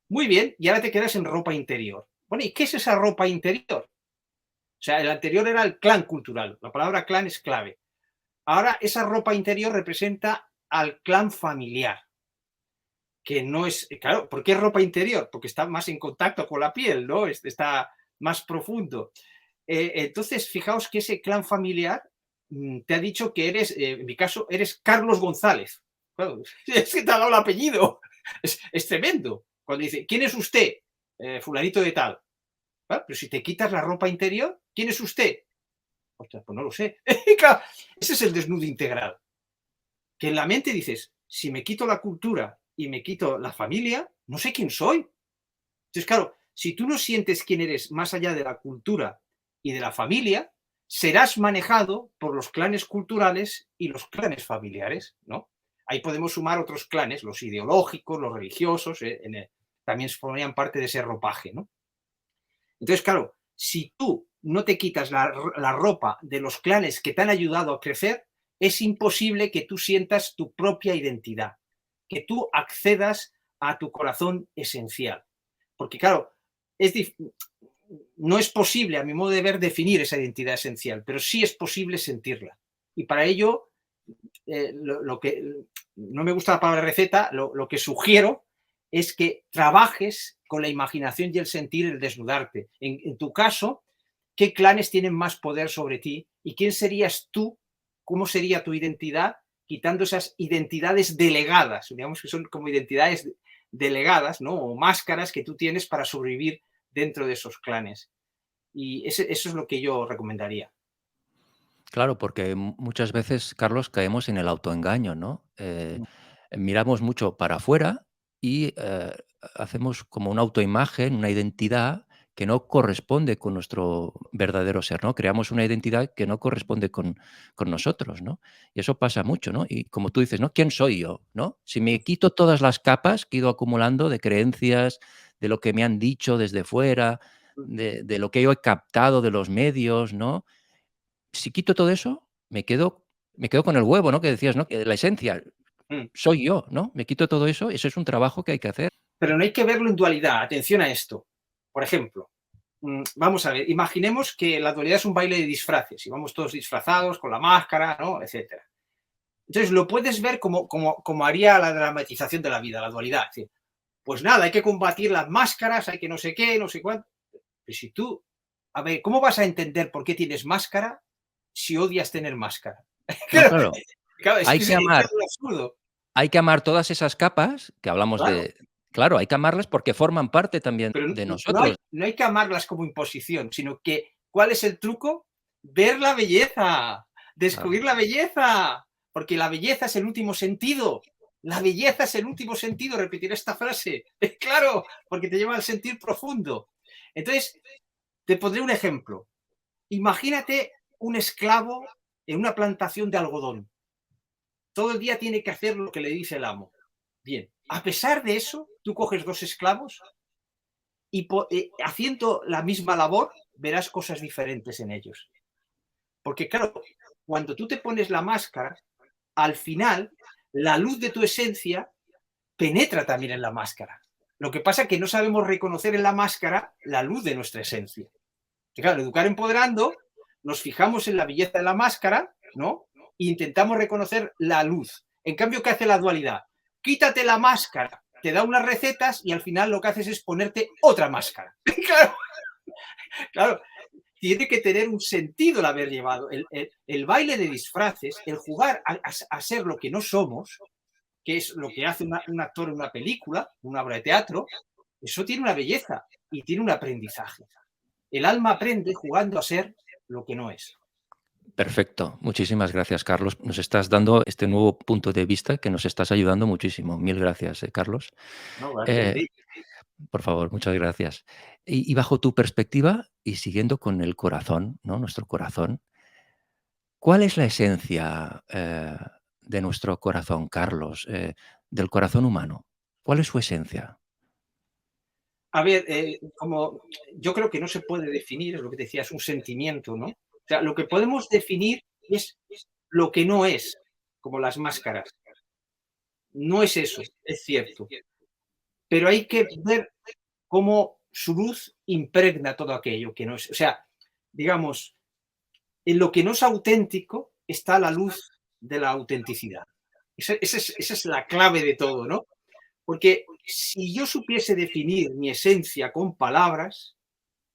S2: Muy bien, y ahora te quedas en ropa interior. Bueno, ¿y qué es esa ropa interior? O sea, el anterior era el clan cultural. La palabra clan es clave. Ahora esa ropa interior representa al clan familiar, que no es, claro, ¿por qué ropa interior? Porque está más en contacto con la piel, ¿no? Está más profundo. Entonces, fijaos que ese clan familiar te ha dicho que eres, en mi caso, eres Carlos González. Claro, es que te ha dado el apellido. Es tremendo. Cuando dice, ¿quién es usted? Fulanito de tal. Claro, pero si te quitas la ropa interior, ¿quién es usted? Ostras, pues no lo sé. Claro, ese es el desnudo integral. Que en la mente dices, si me quito la cultura y me quito la familia, no sé quién soy. Entonces, claro, si tú no sientes quién eres más allá de la cultura y de la familia, serás manejado por los clanes culturales y los clanes familiares, ¿no? Ahí podemos sumar otros clanes, los ideológicos, los religiosos, también formarían parte de ese ropaje, ¿no? Entonces, claro, si tú no te quitas la ropa de los clanes que te han ayudado a crecer, es imposible que tú sientas tu propia identidad, que tú accedas a tu corazón esencial. Porque, claro, no es posible, a mi modo de ver, definir esa identidad esencial, pero sí es posible sentirla. Y para ello, lo que no me gusta la palabra receta, lo que sugiero es que trabajes con la imaginación y el sentir, el desnudarte. En tu caso, ¿qué clanes tienen más poder sobre ti? ¿Y quién serías tú? ¿Cómo sería tu identidad? Quitando esas identidades delegadas, digamos que son como identidades delegadas, ¿no? O máscaras que tú tienes para sobrevivir dentro de esos clanes. Y eso es lo que yo recomendaría.
S1: Claro, porque muchas veces, Carlos, caemos en el autoengaño, ¿no? Miramos mucho para afuera y hacemos como una autoimagen, una identidad que no corresponde con nuestro verdadero ser, ¿no? Creamos una identidad que no corresponde con nosotros, ¿no? Y eso pasa mucho, ¿no? Y como tú dices, ¿no? ¿Quién soy yo? ¿No? Si me quito todas las capas que he ido acumulando de creencias, de lo que me han dicho desde fuera, de lo que yo he captado de los medios, ¿no? Si quito todo eso, me quedo con el huevo, ¿no? Que decías, ¿no? Que la esencia
S2: Mm.
S1: soy yo, ¿no? Me quito todo eso, eso es un trabajo que hay que hacer.
S2: Pero no hay que verlo en dualidad. Atención a esto. Por ejemplo, vamos a ver, imaginemos que la dualidad es un baile de disfraces y vamos todos disfrazados con la máscara, ¿no? Etcétera. Entonces lo puedes ver como haría la dramatización de la vida, la dualidad. Es decir, pues nada, hay que combatir las máscaras, hay que no sé qué, no sé cuánto. Pero si tú, a ver, ¿cómo vas a entender por qué tienes máscara si odias tener máscara?
S1: No,
S2: Claro,
S1: claro,
S2: claro, es
S1: hay
S2: que
S1: que
S2: sería
S1: amar
S2: un absurdo.
S1: hay que amar todas esas capas que hablamos
S2: Claro,
S1: de claro, hay que amarlas porque forman parte también
S2: pero
S1: de nosotros.
S2: no hay que amarlas como imposición, sino que, ¿cuál es el truco? Ver la belleza,
S1: Claro.
S2: descubrir la belleza, porque la belleza es el último sentido. La belleza es el último sentido, repetiré esta frase. Claro, porque te lleva al sentir profundo. Entonces, te pondré un ejemplo. Imagínate un esclavo en una plantación de algodón. Todo el día tiene que hacer lo que le dice el amo. Bien, a pesar de eso, tú coges dos esclavos y haciendo la misma labor verás cosas diferentes en ellos. Porque claro, cuando tú te pones la máscara, al final la luz de tu esencia penetra también en la máscara. Lo que pasa es que no sabemos reconocer en la máscara la luz de nuestra esencia. Que claro, educar empoderando, nos fijamos en la belleza de la máscara, ¿no? E intentamos reconocer la luz. En cambio, ¿qué hace la dualidad? Quítate la máscara, te da unas recetas y al final lo que haces es ponerte otra máscara. Claro, claro, tiene que tener un sentido el haber llevado. El baile de disfraces, el jugar a ser lo que no somos, que es lo que hace un actor en una película, una obra de teatro, eso tiene una belleza y tiene un aprendizaje. El alma aprende jugando a ser lo que no es.
S1: Perfecto. Muchísimas gracias, Carlos. Nos estás dando este nuevo punto de vista que nos estás ayudando muchísimo. Mil gracias, Carlos.
S2: No, gracias a
S1: Eh,
S2: ti.
S1: por favor, muchas gracias. Y bajo tu perspectiva y siguiendo con el corazón, ¿no? Nuestro corazón, ¿cuál es la esencia de nuestro corazón, Carlos? Del corazón humano. ¿Cuál es su esencia?
S2: A ver, como yo creo que no se puede definir, es lo que te decía, es un sentimiento, ¿no? O sea, lo que podemos definir es lo que no es, como las máscaras. No es eso, es cierto. Pero hay que ver cómo su luz impregna todo aquello que no es. O sea, digamos, en lo que no es auténtico está la luz de la autenticidad. Esa es la clave de todo, ¿no? Porque si yo supiese definir mi esencia con palabras,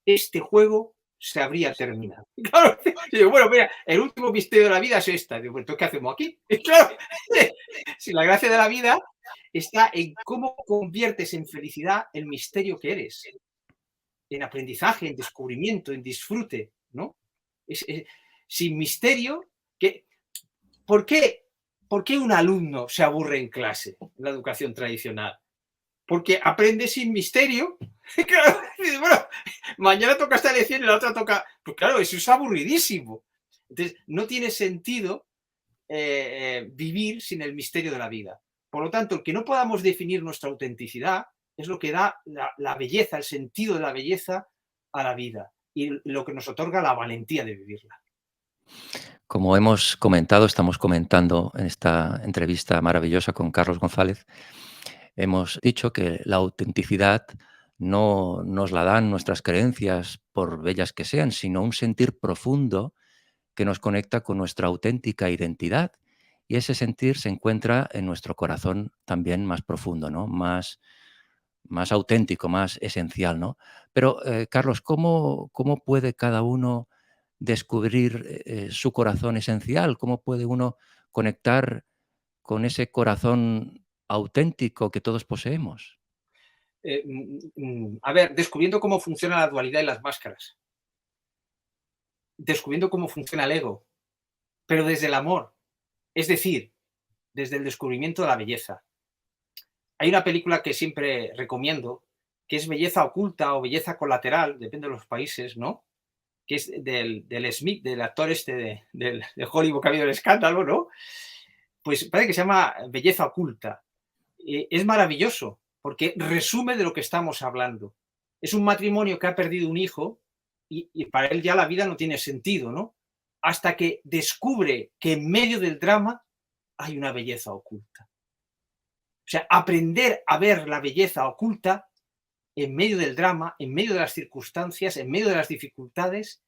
S2: este juego se habría terminado. Claro, digo, bueno, mira, el último misterio de la vida es esta. Digo, ¿qué hacemos aquí? Y claro, si la gracia de la vida está en cómo conviertes en felicidad el misterio que eres, en aprendizaje, en descubrimiento, en disfrute, ¿no? Es sin misterio, que, ¿por qué, ¿por qué un alumno se aburre en clase, en la educación tradicional? Porque aprende sin misterio. Claro, bueno, mañana toca esta lección y la otra toca. Pues claro, eso es aburridísimo. Entonces, no tiene sentido vivir sin el misterio de la vida. Por lo tanto, el que no podamos definir nuestra autenticidad es lo que da la belleza, el sentido de la belleza a la vida y lo que nos otorga la valentía de vivirla.
S1: Como hemos comentado, estamos comentando en esta entrevista maravillosa con Carlos González, hemos dicho que la autenticidad no nos la dan nuestras creencias, por bellas que sean, sino un sentir profundo que nos conecta con nuestra auténtica identidad. Y ese sentir se encuentra en nuestro corazón también más profundo, ¿no? Más auténtico, más esencial, ¿no? Pero, Carlos, ¿cómo puede cada uno descubrir su corazón esencial? ¿Cómo puede uno conectar con ese corazón auténtico que todos poseemos?
S2: A ver, descubriendo cómo funciona la dualidad y las máscaras, descubriendo cómo funciona el ego, pero desde el amor, es decir, desde el descubrimiento de la belleza. Hay una película que siempre recomiendo, que es Belleza Oculta o Belleza Colateral, depende de los países, ¿no? Que es del Smith, del actor este de Hollywood que ha habido el escándalo, ¿no? Pues parece que se llama Belleza Oculta. Es maravilloso, porque resume de lo que estamos hablando. Es un matrimonio que ha perdido un hijo y para él ya la vida no tiene sentido, ¿no? Hasta que descubre que en medio del drama hay una belleza oculta. O sea, aprender a ver la belleza oculta en medio del drama, en medio de las circunstancias, en medio de las dificultades,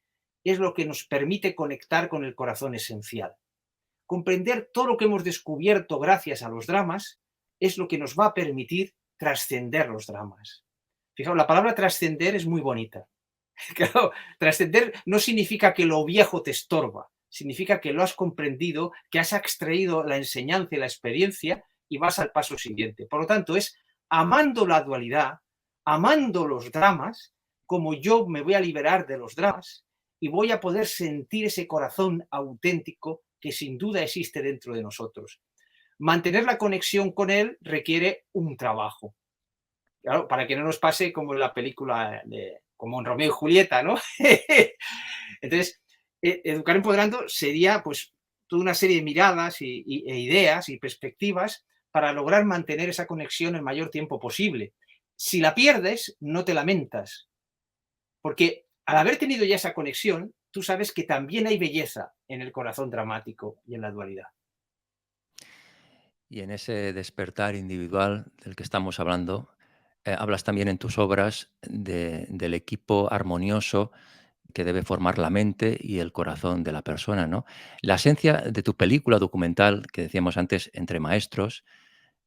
S2: es lo que nos permite conectar con el corazón esencial. Comprender todo lo que hemos descubierto gracias a los dramas es lo que nos va a permitir trascender los dramas. Fijaos, la palabra trascender es muy bonita. Claro, trascender no significa que lo viejo te estorba, significa que lo has comprendido, que has extraído la enseñanza y la experiencia y vas al paso siguiente. Por lo tanto, es amando la dualidad, amando los dramas, como yo me voy a liberar de los dramas y voy a poder sentir ese corazón auténtico que sin duda existe dentro de nosotros. Mantener la conexión con él requiere un trabajo. Claro, para que no nos pase como en la película de como en Romeo y Julieta, ¿no? Entonces, educar empoderando sería pues toda una serie de miradas e ideas y perspectivas para lograr mantener esa conexión el mayor tiempo posible. Si la pierdes, no te lamentas, porque al haber tenido ya esa conexión, tú sabes que también hay belleza en el corazón dramático y en la dualidad.
S1: Y en ese despertar individual del que estamos hablando, hablas también en tus obras del equipo armonioso que debe formar la mente y el corazón de la persona, ¿no? La esencia de tu película documental, que decíamos antes, Entre Maestros,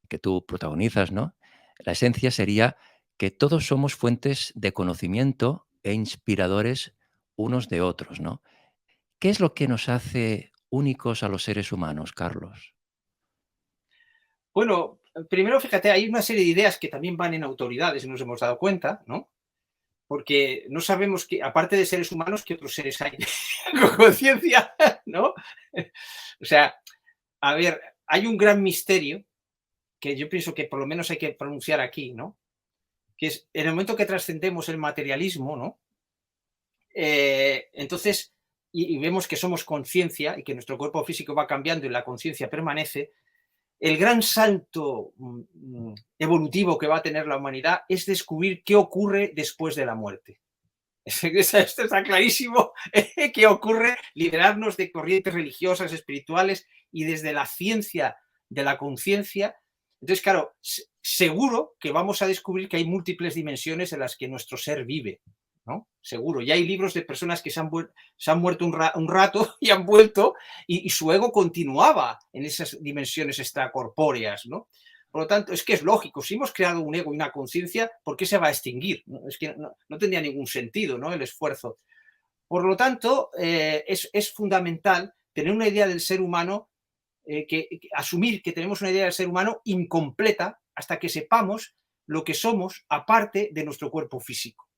S1: que tú protagonizas, ¿no? La esencia sería que todos somos fuentes de conocimiento e inspiradores unos de otros, ¿no? ¿Qué es lo que nos hace únicos a los seres humanos, Carlos?
S2: Bueno, primero fíjate, hay una serie de ideas que también van en autoridades y nos hemos dado cuenta, ¿no? Porque no sabemos que, aparte de seres humanos, qué otros seres hay con conciencia, ¿no? O sea, a ver, hay un gran misterio que yo pienso que por lo menos hay que pronunciar aquí, ¿no? Que es en el momento que trascendemos el materialismo, ¿no? Entonces, y vemos que somos conciencia y que nuestro cuerpo físico va cambiando y la conciencia permanece, el gran salto evolutivo que va a tener la humanidad es descubrir qué ocurre después de la muerte. Esto está clarísimo. ¿Qué ocurre? Liberarnos de corrientes religiosas, espirituales y desde la ciencia de la conciencia. Entonces, claro, seguro que vamos a descubrir que hay múltiples dimensiones en las que nuestro ser vive, ¿no? Seguro. Ya hay libros de personas que se han muerto un rato y han vuelto y su ego continuaba en esas dimensiones extracorpóreas, ¿no? Por lo tanto, es que es lógico, si hemos creado un ego y una conciencia, ¿por qué se va a extinguir? ¿No? Es que no tendría ningún sentido, ¿no? El esfuerzo. Por lo tanto, es fundamental tener una idea del ser humano, asumir que tenemos una idea del ser humano incompleta hasta que sepamos lo que somos aparte de nuestro cuerpo físico.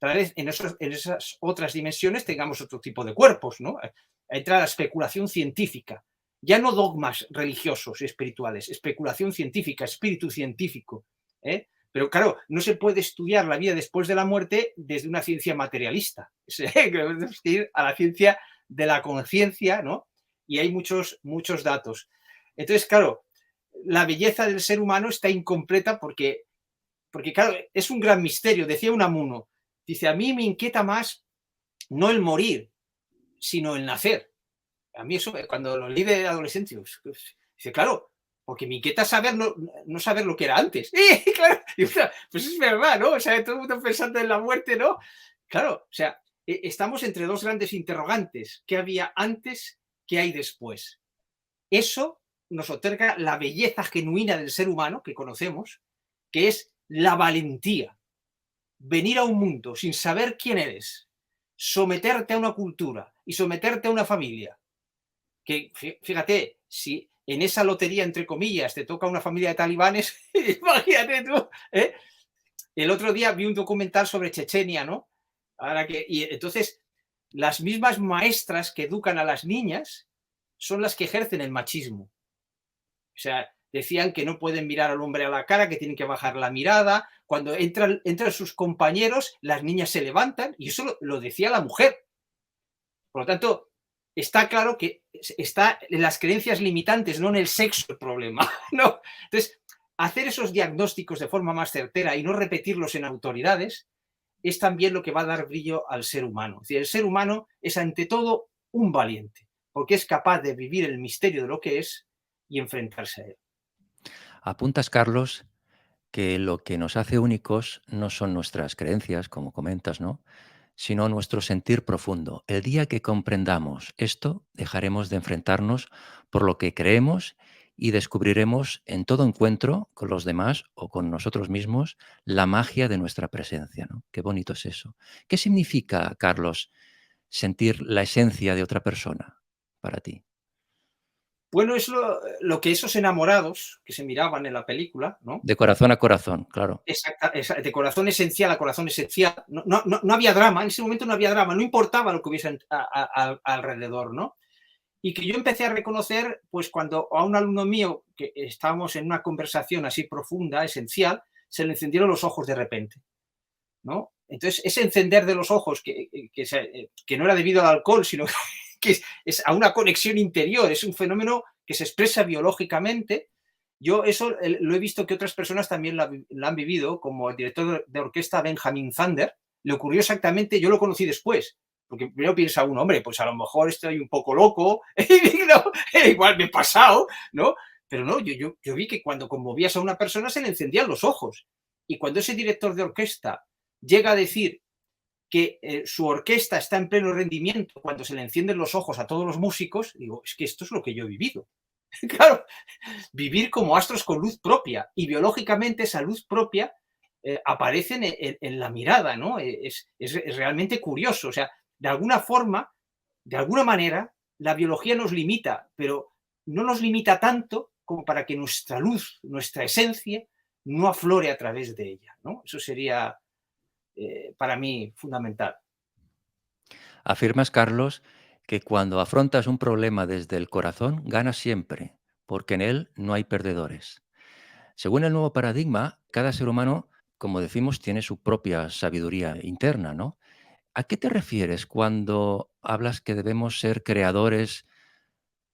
S2: Tal vez en esas otras dimensiones tengamos otro tipo de cuerpos, ¿no? Entra la especulación científica, ya no dogmas religiosos y espirituales, especulación científica, espíritu científico. ¿Eh? Pero claro, no se puede estudiar la vida después de la muerte desde una ciencia materialista. Tenemos que ir a la ciencia de la conciencia, ¿no? Y hay muchos datos. Entonces, claro, la belleza del ser humano está incompleta porque claro, es un gran misterio. Decía Unamuno, dice, a mí me inquieta más no el morir, sino el nacer. A mí eso, cuando lo leí de adolescente, dice, claro, porque me inquieta saber no saber lo que era antes. Y claro, pues es verdad, ¿no? O sea, todo el mundo pensando en la muerte, ¿no? Claro, o sea, estamos entre dos grandes interrogantes. ¿Qué había antes? ¿Qué hay después? Eso nos otorga la belleza genuina del ser humano que conocemos, que es la valentía. Venir a un mundo sin saber quién eres, someterte a una cultura y someterte a una familia, que fíjate, si en esa lotería, entre comillas, te toca una familia de talibanes, imagínate tú, ¿eh? El otro día vi un documental sobre Chechenia, ¿no? Y entonces, las mismas maestras que educan a las niñas son las que ejercen el machismo. O sea, decían que no pueden mirar al hombre a la cara, que tienen que bajar la mirada. Cuando entran sus compañeros, las niñas se levantan, y eso lo decía la mujer. Por lo tanto, está claro que está en las creencias limitantes, no en el sexo el problema, ¿no? Entonces, hacer esos diagnósticos de forma más certera y no repetirlos en autoridades es también lo que va a dar brillo al ser humano. Es decir, el ser humano es ante todo un valiente, porque es capaz de vivir el misterio de lo que es y enfrentarse a él.
S1: Apuntas, Carlos, que lo que nos hace únicos no son nuestras creencias, como comentas, ¿no? Sino nuestro sentir profundo. El día que comprendamos esto, dejaremos de enfrentarnos por lo que creemos y descubriremos en todo encuentro con los demás o con nosotros mismos la magia de nuestra presencia, ¿no? Qué bonito es eso. ¿Qué significa, Carlos, sentir la esencia de otra persona para ti?
S2: Bueno, es lo que esos enamorados que se miraban en la película, ¿no?
S1: De corazón a corazón, claro.
S2: De corazón esencial a corazón esencial. No había drama, en ese momento no había drama, no importaba lo que hubiese alrededor, ¿no? Y que yo empecé a reconocer, pues cuando a un alumno mío, que estábamos en una conversación así profunda, esencial, se le encendieron los ojos de repente, ¿no? Entonces, ese encender de los ojos, que no era debido al alcohol, sino que es a una conexión interior, es un fenómeno que se expresa biológicamente. Yo eso lo he visto que otras personas también la han vivido, como el director de orquesta Benjamin Zander. Le ocurrió exactamente, yo lo conocí después, porque primero piensa uno, hombre, pues a lo mejor estoy un poco loco, y no, igual me he pasado, ¿no? Pero no, yo vi que cuando conmovías a una persona se le encendían los ojos. Y cuando ese director de orquesta llega a decir que su orquesta está en pleno rendimiento cuando se le encienden los ojos a todos los músicos, digo, es que esto es lo que yo he vivido. Claro, vivir como astros con luz propia, y biológicamente esa luz propia aparece en la mirada, ¿no? Es realmente curioso. O sea, de alguna forma, de alguna manera, la biología nos limita, pero no nos limita tanto como para que nuestra luz, nuestra esencia, no aflore a través de ella, ¿no? Eso sería para mí fundamental.
S1: Afirmas, Carlos, que cuando afrontas un problema desde el corazón, ganas siempre, porque en él no hay perdedores. Según el nuevo paradigma, cada ser humano, como decimos, tiene su propia sabiduría interna, ¿no? ¿A qué te refieres cuando hablas que debemos ser creadores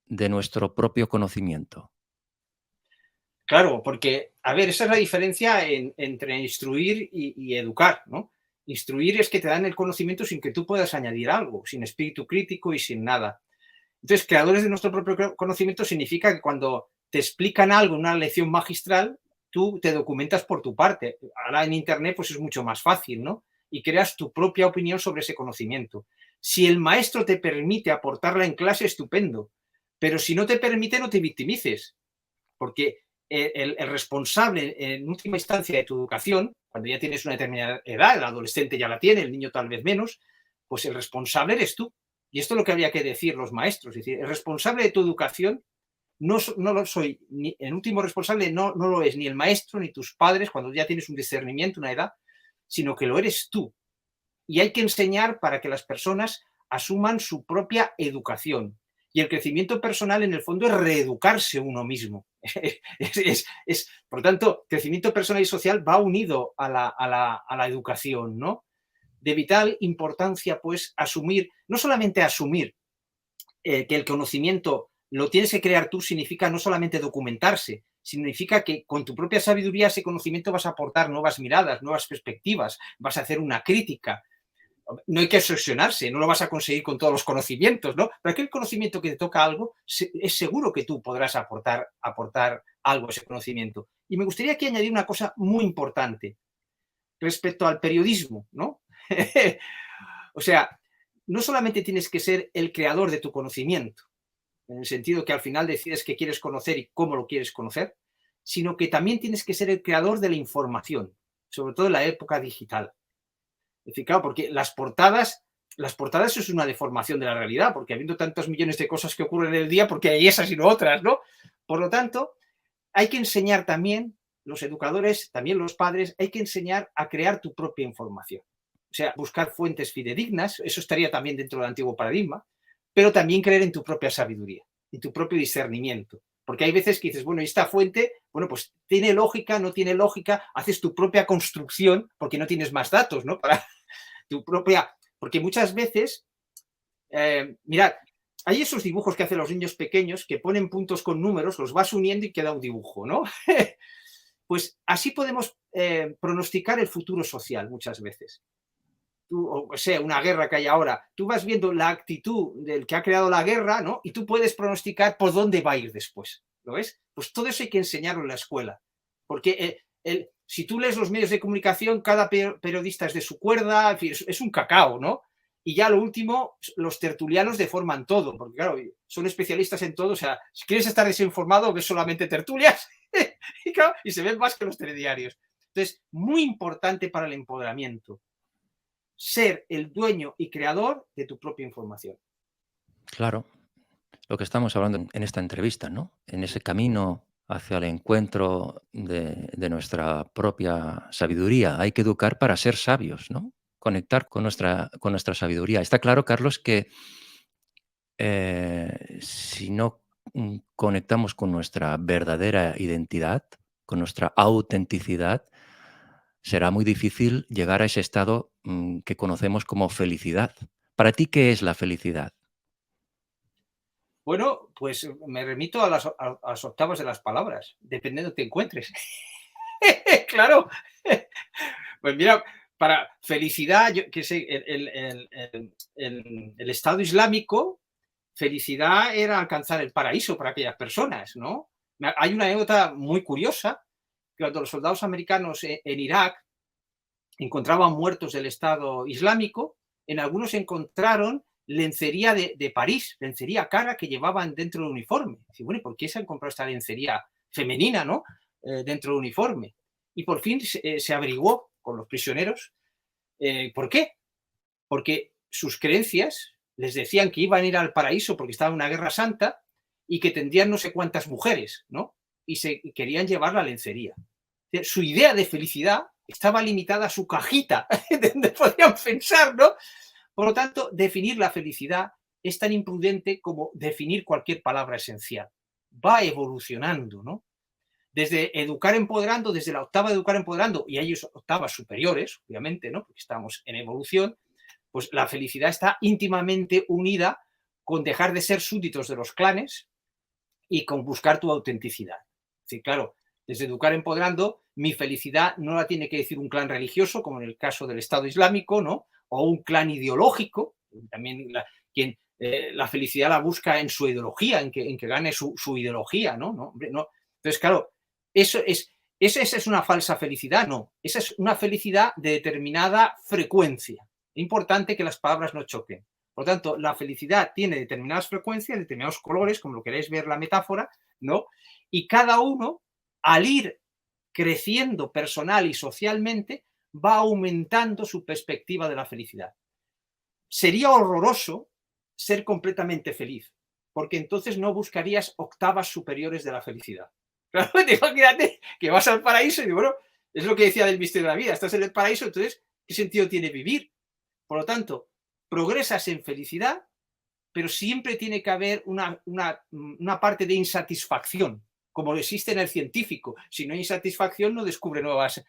S1: de nuestro propio conocimiento?
S2: Claro, porque, a ver, esa es la diferencia entre instruir y educar, ¿no? Instruir es que te dan el conocimiento sin que tú puedas añadir algo, sin espíritu crítico y sin nada. Entonces, creadores de nuestro propio conocimiento significa que cuando te explican algo en una lección magistral, tú te documentas por tu parte. Ahora en Internet pues es mucho más fácil, ¿no? Y creas tu propia opinión sobre ese conocimiento. Si el maestro te permite aportarla en clase, estupendo. Pero si no te permite, no te victimices, porque el responsable en última instancia de tu educación, cuando ya tienes una determinada edad, el adolescente ya la tiene, el niño tal vez menos, pues el responsable eres tú. Y esto es lo que habría que decir los maestros. Es decir, el responsable de tu educación no lo soy, ni, el último responsable no lo es ni el maestro ni tus padres cuando ya tienes un discernimiento, una edad, sino que lo eres tú. Y hay que enseñar para que las personas asuman su propia educación. Y el crecimiento personal, en el fondo, es reeducarse uno mismo. Por lo tanto, crecimiento personal y social va unido a la educación, ¿no? De vital importancia, pues, asumir, no solamente asumir que el conocimiento lo tienes que crear tú, significa no solamente documentarse, significa que con tu propia sabiduría ese conocimiento vas a aportar nuevas miradas, nuevas perspectivas, vas a hacer una crítica. No hay que obsesionarse, no lo vas a conseguir con todos los conocimientos, ¿no? Pero aquel conocimiento que te toca algo, es seguro que tú podrás aportar algo a ese conocimiento. Y me gustaría aquí añadir una cosa muy importante respecto al periodismo, ¿no? O sea, no solamente tienes que ser el creador de tu conocimiento, en el sentido que al final decides qué quieres conocer y cómo lo quieres conocer, sino que también tienes que ser el creador de la información, sobre todo en la época digital. Es decir, claro, porque las portadas es una deformación de la realidad, porque habiendo tantos millones de cosas que ocurren en el día, porque hay esas y no otras, ¿no? Por lo tanto, hay que enseñar también, los educadores, también los padres, hay que enseñar a crear tu propia información. O sea, buscar fuentes fidedignas, eso estaría también dentro del antiguo paradigma, pero también creer en tu propia sabiduría, en tu propio discernimiento. Porque hay veces que dices, bueno, ¿y esta fuente? Bueno, pues tiene lógica, no tiene lógica, haces tu propia construcción porque no tienes más datos, ¿no? Para tu propia. Porque muchas veces, mirad, hay esos dibujos que hacen los niños pequeños que ponen puntos con números, los vas uniendo y queda un dibujo, ¿no? Pues así podemos pronosticar el futuro social muchas veces. Tú, o sea, una guerra que hay ahora, tú vas viendo la actitud del que ha creado la guerra, ¿no? Y tú puedes pronosticar por dónde va a ir después, ¿lo ves? Pues todo eso hay que enseñarlo en la escuela, porque si tú lees los medios de comunicación, cada periodista es de su cuerda, en fin, es un cacao, ¿no? Y ya lo último, los tertulianos deforman todo, porque claro, son especialistas en todo, o sea, si quieres estar desinformado, ves solamente tertulias y, claro, y se ven más que los telediarios. Entonces, muy importante para el empoderamiento ser el dueño y creador de tu propia información.
S1: Claro, lo que estamos hablando en esta entrevista, ¿no? En ese camino hacia el encuentro de nuestra propia sabiduría. Hay que educar para ser sabios, ¿no? Conectar con nuestra sabiduría. Está claro, Carlos, que si no conectamos con nuestra verdadera identidad, con nuestra autenticidad, será muy difícil llegar a ese estado que conocemos como felicidad. ¿Para ti qué es la felicidad?
S2: Bueno, pues me remito a las octavas de las palabras, depende de donde te encuentres. Claro. Pues mira, para felicidad, yo que sé, el Estado Islámico, felicidad era alcanzar el paraíso para aquellas personas, ¿no? Hay una anécdota muy curiosa, que cuando los soldados americanos en Irak encontraban muertos del Estado Islámico, en algunos encontraron lencería de París, lencería cara que llevaban dentro del uniforme. Y bueno, ¿por qué se han comprado esta lencería femenina, ¿no? Dentro del uniforme. Y por fin se averiguó con los prisioneros por qué. Porque sus creencias les decían que iban a ir al paraíso porque estaba en una guerra santa y que tendrían no sé cuántas mujeres, ¿no? Y querían llevar la lencería. Su idea de felicidad estaba limitada a su cajita, donde podían pensar, ¿no? Por lo tanto, definir la felicidad es tan imprudente como definir cualquier palabra esencial. Va evolucionando, ¿no? Desde educar empoderando, desde la octava de educar empoderando, y hay octavas superiores, obviamente, ¿no? Porque estamos en evolución, pues la felicidad está íntimamente unida con dejar de ser súbditos de los clanes y con buscar tu autenticidad. Sí, claro, desde educar empoderando, mi felicidad no la tiene que decir un clan religioso, como en el caso del Estado Islámico, ¿no? O un clan ideológico, también quien la felicidad la busca en su ideología, en que gane su ideología, ¿no? ¿no? Hombre, no. Entonces, claro, eso es, esa es una falsa felicidad, no. Esa es una felicidad de determinada frecuencia. Es importante que las palabras no choquen. Por lo tanto, la felicidad tiene determinadas frecuencias, determinados colores, como lo queréis ver la metáfora, ¿no? Y cada uno, al ir creciendo personal y socialmente, va aumentando su perspectiva de la felicidad. Sería horroroso ser completamente feliz, porque entonces no buscarías octavas superiores de la felicidad. Claro, imagínate que vas al paraíso y bueno, es lo que decía del misterio de la vida, estás en el paraíso, entonces, ¿qué sentido tiene vivir? Por lo tanto, progresas en felicidad, pero siempre tiene que haber una parte de insatisfacción, como existe en el científico. Si no hay insatisfacción, no descubre nuevas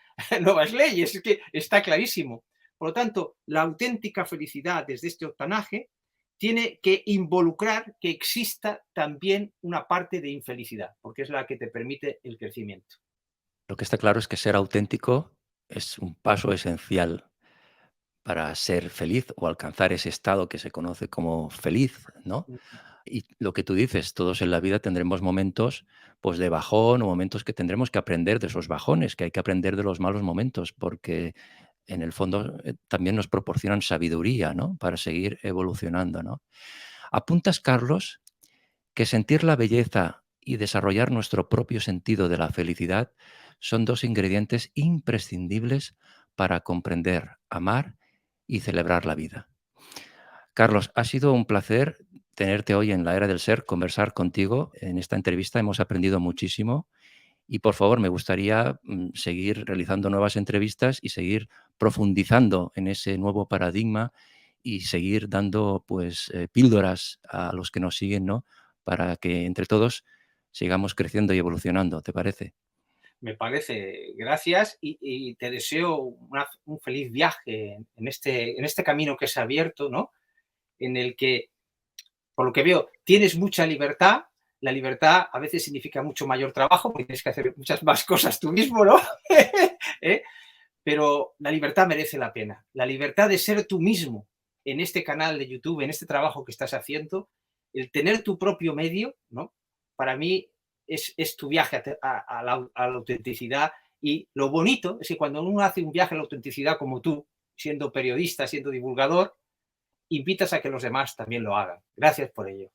S2: leyes, es que está clarísimo. Por lo tanto, la auténtica felicidad desde este octanaje tiene que involucrar que exista también una parte de infelicidad, porque es la que te permite el crecimiento.
S1: Lo que está claro es que ser auténtico es un paso esencial para ser feliz o alcanzar ese estado que se conoce como feliz, ¿no? Y lo que tú dices, todos en la vida tendremos momentos, pues, de bajón o momentos que tendremos que aprender de esos bajones, que hay que aprender de los malos momentos, porque en el fondo, también nos proporcionan sabiduría, ¿no? Para seguir evolucionando, ¿no? Apuntas, Carlos, que sentir la belleza y desarrollar nuestro propio sentido de la felicidad son 2 ingredientes imprescindibles para comprender, amar y celebrar la vida. Carlos, ha sido un placer tenerte hoy en la Era del Ser, conversar contigo en esta entrevista. Hemos aprendido muchísimo y, por favor, me gustaría seguir realizando nuevas entrevistas y seguir profundizando en ese nuevo paradigma y seguir dando pues píldoras a los que nos siguen, ¿no? Para que entre todos sigamos creciendo y evolucionando, ¿te parece?
S2: Me parece, gracias y te deseo un feliz viaje en este camino que se ha abierto, ¿no? En el que, por lo que veo, tienes mucha libertad. La libertad a veces significa mucho mayor trabajo, porque tienes que hacer muchas más cosas tú mismo, ¿no? ¿Eh? Pero la libertad merece la pena. La libertad de ser tú mismo en este canal de YouTube, en este trabajo que estás haciendo, el tener tu propio medio, ¿no? Para mí es tu viaje a la autenticidad y lo bonito es que cuando uno hace un viaje a la autenticidad como tú, siendo periodista, siendo divulgador, invitas a que los demás también lo hagan. Gracias por ello.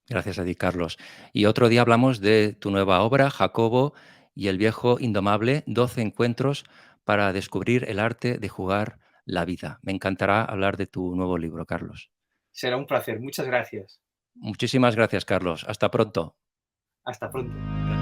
S1: Gracias a ti, Carlos. Y otro día hablamos de tu nueva obra, Jacobo y el viejo indomable, 12 encuentros para descubrir el arte de jugar la vida. Me encantará hablar de tu nuevo libro, Carlos.
S2: Será un placer. Muchas gracias.
S1: Muchísimas gracias, Carlos. Hasta pronto.
S2: Hasta pronto.